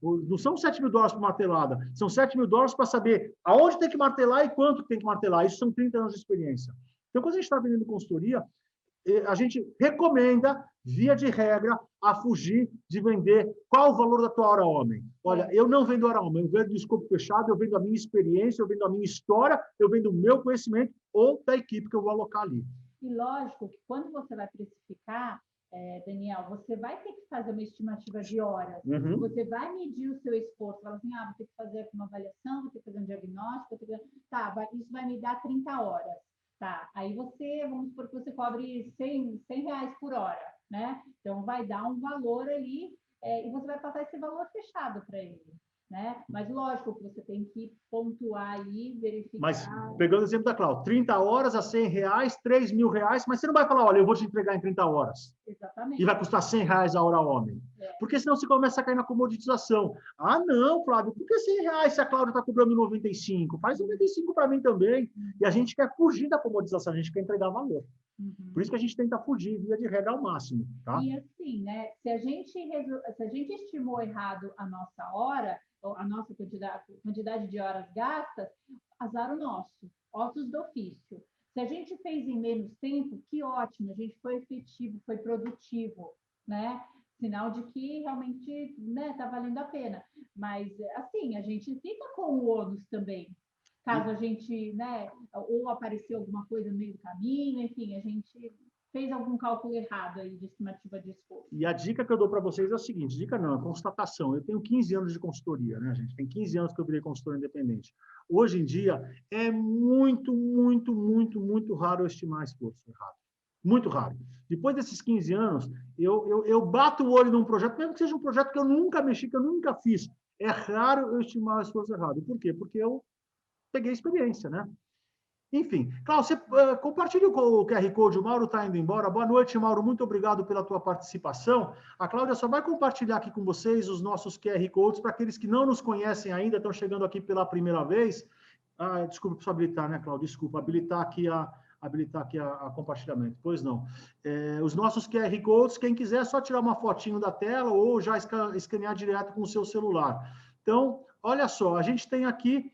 Não são $7 mil por martelada, são $7 mil para saber aonde tem que martelar e quanto tem que martelar. Isso são 30 anos de experiência. Então, quando a gente está vendendo consultoria, a gente recomenda, via de regra, a fugir de vender qual o valor da tua hora homem. Olha, eu não vendo hora homem, eu vendo do escopo fechado, eu vendo a minha experiência, eu vendo a minha história, eu vendo o meu conhecimento ou da equipe que eu vou alocar ali. E lógico que quando você vai precificar, Daniel, você vai ter que fazer uma estimativa de horas. Você vai medir o seu esforço. Fala assim, vou ter que fazer uma avaliação, vou ter que fazer um diagnóstico, isso vai me dar 30 horas. Tá, aí vamos supor que você cobre R$100 por hora, né? Então, vai dar um valor ali e você vai passar esse valor fechado para ele. Né? Mas, lógico, que você tem que pontuar aí, verificar... Mas, pegando o exemplo da Cláudia, 30 horas a R$100, R$3 mil, mas você não vai falar, olha, eu vou te entregar em 30 horas. Exatamente. E vai custar R$100 a hora homem. Porque senão você começa a cair na comoditização. Ah, não, Flávio, por que R$100 se a Cláudia está cobrando 95? Faz 95 para mim também. E a gente quer fugir da comoditização, a gente quer entregar valor. Por isso que a gente tenta fugir, via de regra, ao máximo. Tá? E assim, né? Se a gente estimou errado a nossa hora, a nossa quantidade de horas gastas, azar o nosso, ossos do ofício. Se a gente fez em menos tempo, que ótimo, a gente foi efetivo, foi produtivo, né? Sinal de que realmente está valendo a pena. Mas, assim, a gente fica com o ônus também, caso a gente, né, ou apareceu alguma coisa no meio do caminho, enfim, a gente fez algum cálculo errado aí de estimativa de esforço. E a dica que eu dou para vocês é o seguinte, dica não, é constatação. Eu tenho 15 anos de consultoria, né, gente? Tem 15 anos que eu virei consultor independente. Hoje em dia, é muito, muito, muito, muito raro eu estimar esforço errado. Muito raro. Depois desses 15 anos, eu bato o olho num projeto, mesmo que seja um projeto que eu nunca mexi, que eu nunca fiz. É raro eu estimar o esforço errado. Por quê? Porque eu peguei experiência, né? Enfim, Cláudio, você compartilha o QR Code, o Mauro está indo embora. Boa noite, Mauro, muito obrigado pela tua participação. A Cláudia só vai compartilhar aqui com vocês os nossos QR Codes, para aqueles que não nos conhecem ainda, estão chegando aqui pela primeira vez. Desculpa, preciso habilitar, né, Cláudia? Desculpa, habilitar aqui a compartilhamento. Pois não. Os nossos QR Codes, quem quiser, é só tirar uma fotinho da tela ou já escanear direto com o seu celular. Então, olha só, a gente tem aqui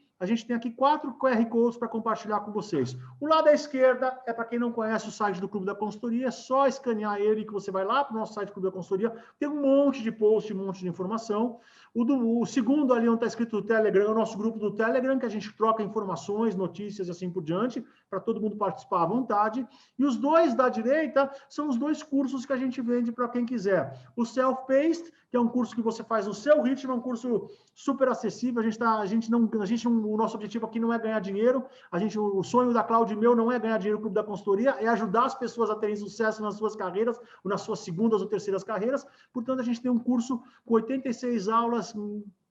4 QR Codes para compartilhar com vocês. O lado da esquerda é para quem não conhece o site do Clube da Consultoria, é só escanear ele que você vai lá para o nosso site do Clube da Consultoria, tem um monte de post, um monte de informação. O segundo ali onde está escrito o Telegram, é o nosso grupo do Telegram, que a gente troca informações, notícias e assim por diante, para todo mundo participar à vontade. E os dois da direita são os 2 cursos que a gente vende para quem quiser. O Self-Paced, que é um curso que você faz no seu ritmo, é um curso super acessível. O nosso objetivo aqui não é ganhar dinheiro. O sonho da Cláudia e meu não é ganhar dinheiro no Clube da Consultoria, é ajudar as pessoas a terem sucesso nas suas carreiras, ou nas suas segundas ou terceiras carreiras. Portanto, a gente tem um curso com 86 aulas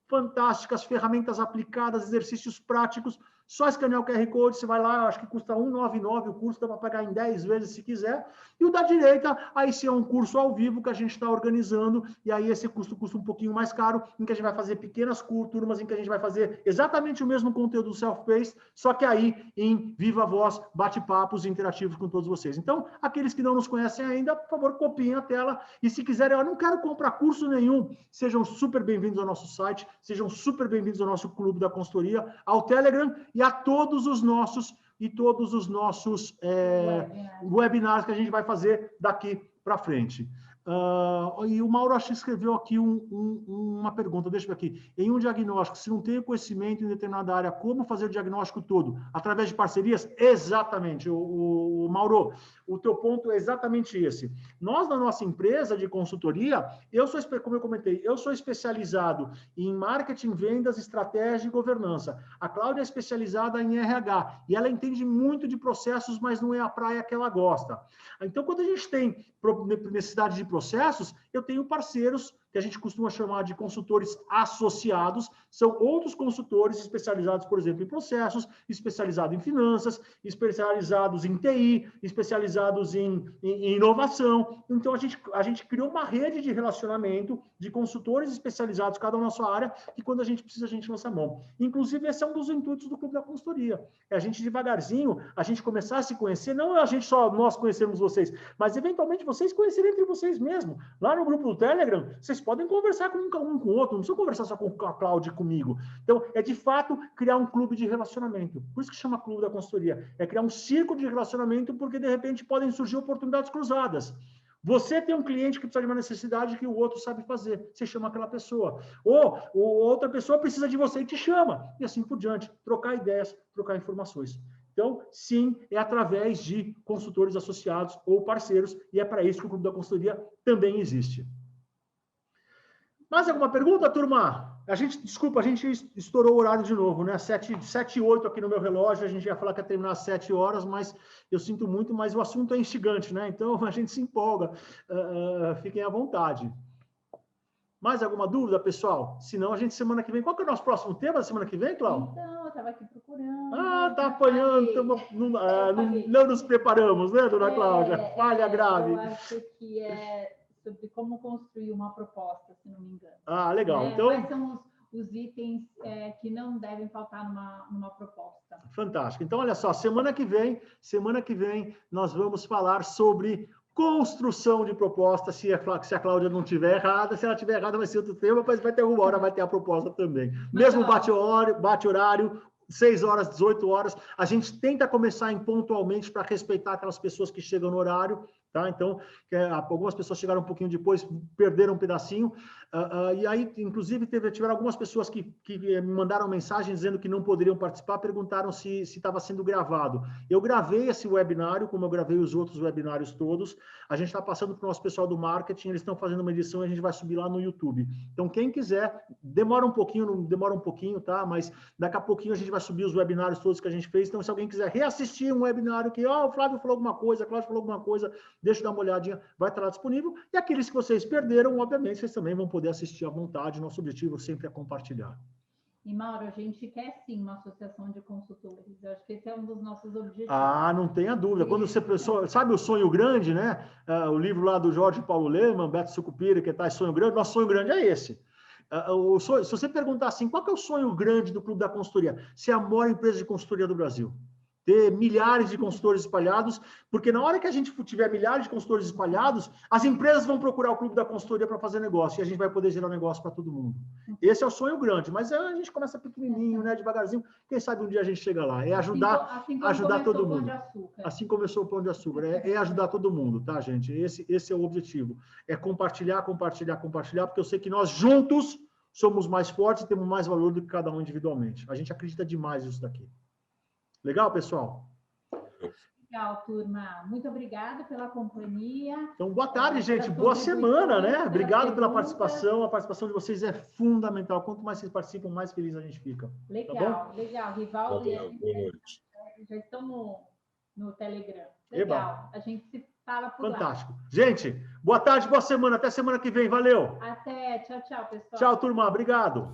fantásticas, ferramentas aplicadas, exercícios práticos. Só escanear o QR Code, você vai lá, acho que custa R$ 199 o curso, dá para pagar em 10 vezes se quiser. E o da direita, aí sim é um curso ao vivo que a gente está organizando, e aí esse custa um pouquinho mais caro, em que a gente vai fazer pequenas turmas, em que a gente vai fazer exatamente o mesmo conteúdo do Self-Paced, só que aí em viva voz, bate-papos interativos com todos vocês. Então, aqueles que não nos conhecem ainda, por favor, copiem a tela, e se quiserem, eu não quero comprar curso nenhum, sejam super bem-vindos ao nosso site, sejam super bem-vindos ao nosso Clube da Consultoria, ao Telegram, e a todos os nossos webinars que a gente vai fazer daqui para frente. E o Mauro acho que escreveu aqui uma pergunta, deixa eu ver aqui. Em um diagnóstico, se não tem conhecimento em determinada área, como fazer o diagnóstico todo? Através de parcerias? Exatamente, o Mauro, o teu ponto é exatamente esse. Nós, na nossa empresa de consultoria, como eu comentei, eu sou especializado em marketing, vendas, estratégia e governança. A Cláudia é especializada em RH, e ela entende muito de processos, mas não é a praia que ela gosta. Então, quando a gente tem necessidade de processos, eu tenho parceiros que a gente costuma chamar de consultores associados, são outros consultores especializados, por exemplo, em processos, especializados em finanças, especializados em TI, especializados em inovação. Então, a gente criou uma rede de relacionamento de consultores especializados, cada um na sua área, e quando a gente precisa, a gente lança a mão. Inclusive, esse é um dos intuitos do Clube da Consultoria. É a gente, devagarzinho, a gente começar a se conhecer, não a gente só, nós conhecemos vocês, mas, eventualmente, vocês conhecerem entre vocês mesmos. Lá no grupo do Telegram, vocês podem conversar com um com o outro, não precisa conversar só com a Cláudia e comigo. Então, é de fato criar um clube de relacionamento. Por isso que chama Clube da Consultoria. É criar um círculo de relacionamento, porque de repente podem surgir oportunidades cruzadas. Você tem um cliente que precisa de uma necessidade que o outro sabe fazer. Você chama aquela pessoa. Ou outra pessoa precisa de você e te chama. E assim por diante. Trocar ideias, trocar informações. Então, sim, é através de consultores associados ou parceiros, e é para isso que o Clube da Consultoria também existe. Mais alguma pergunta, turma? Desculpa, a gente estourou o horário de novo, né? 7h08 aqui no meu relógio, a gente ia falar que ia terminar às 7 horas, mas eu sinto muito, mas o assunto é instigante, né? Então, a gente se empolga. Fiquem à vontade. Mais alguma dúvida, pessoal? Se não, a gente semana que vem... Qual que é o nosso próximo tema da semana que vem, Cláudia? Então, eu estava aqui procurando. Tá apanhando, não nos preparamos, né, dona Cláudia? Falha grave. Eu acho que é sobre como construir uma proposta, se não me engano. Legal. Então, quais são os itens que não devem faltar numa proposta? Fantástico. Então, olha só, semana que vem, nós vamos falar sobre construção de proposta, se a Cláudia não estiver errada. Se ela estiver errada, vai ser outro tema, mas vai ter uma hora, vai ter a proposta também. Mesmo bate-horário, 6 horas, 18 horas. A gente tenta começar pontualmente para respeitar aquelas pessoas que chegam no horário, Tá? Então, algumas pessoas chegaram um pouquinho depois, perderam um pedacinho, e aí, inclusive, tiveram algumas pessoas que me mandaram mensagem dizendo que não poderiam participar, perguntaram se estava sendo gravado. Eu gravei esse webinário, como eu gravei os outros webinários todos, a gente está passando para o nosso pessoal do marketing, eles estão fazendo uma edição e a gente vai subir lá no YouTube. Então, quem quiser, demora um pouquinho, não demora um pouquinho, tá? Mas daqui a pouquinho a gente vai subir os webinários todos que a gente fez, então, se alguém quiser reassistir um webinário que, o Flávio falou alguma coisa, a Cláudia falou alguma coisa, deixa eu dar uma olhadinha, vai estar lá disponível. E aqueles que vocês perderam, obviamente, vocês também vão poder assistir à vontade. Nosso objetivo sempre é compartilhar. E, Mauro, a gente quer sim uma associação de consultores. Eu acho que esse é um dos nossos objetivos. Não tenha dúvida. Quando você sabe o sonho grande, né? O livro lá do Jorge Paulo Lemann, Beto Sucupira, que tá Sonho Grande, nosso sonho grande é esse. Se você perguntar assim, qual que é o sonho grande do Clube da Consultoria? Ser a maior empresa de consultoria do Brasil. Ter milhares de consultores espalhados, porque na hora que a gente tiver milhares de consultores espalhados, as empresas vão procurar o Clube da Consultoria para fazer negócio, e a gente vai poder gerar negócio para todo mundo. Esse é o sonho grande, mas a gente começa pequenininho, né, devagarzinho, quem sabe um dia a gente chega lá, é ajudar todo mundo. Assim começou o Pão de Açúcar, é ajudar todo mundo, tá, gente? Esse é o objetivo, é compartilhar, porque eu sei que nós juntos somos mais fortes e temos mais valor do que cada um individualmente. A gente acredita demais nisso daqui. Legal, pessoal? Legal, turma. Muito obrigada pela companhia. Então, boa tarde, gente. Boa semana, né? Obrigado pela participação. A participação de vocês é fundamental. Quanto mais vocês participam, mais feliz a gente fica. Legal, tá legal. Rivaldo e a gente já estão no Telegram. Legal. A gente se fala por lá. Fantástico. Gente, boa tarde, boa semana. Até semana que vem. Valeu. Até. Tchau, tchau, pessoal. Tchau, turma. Obrigado.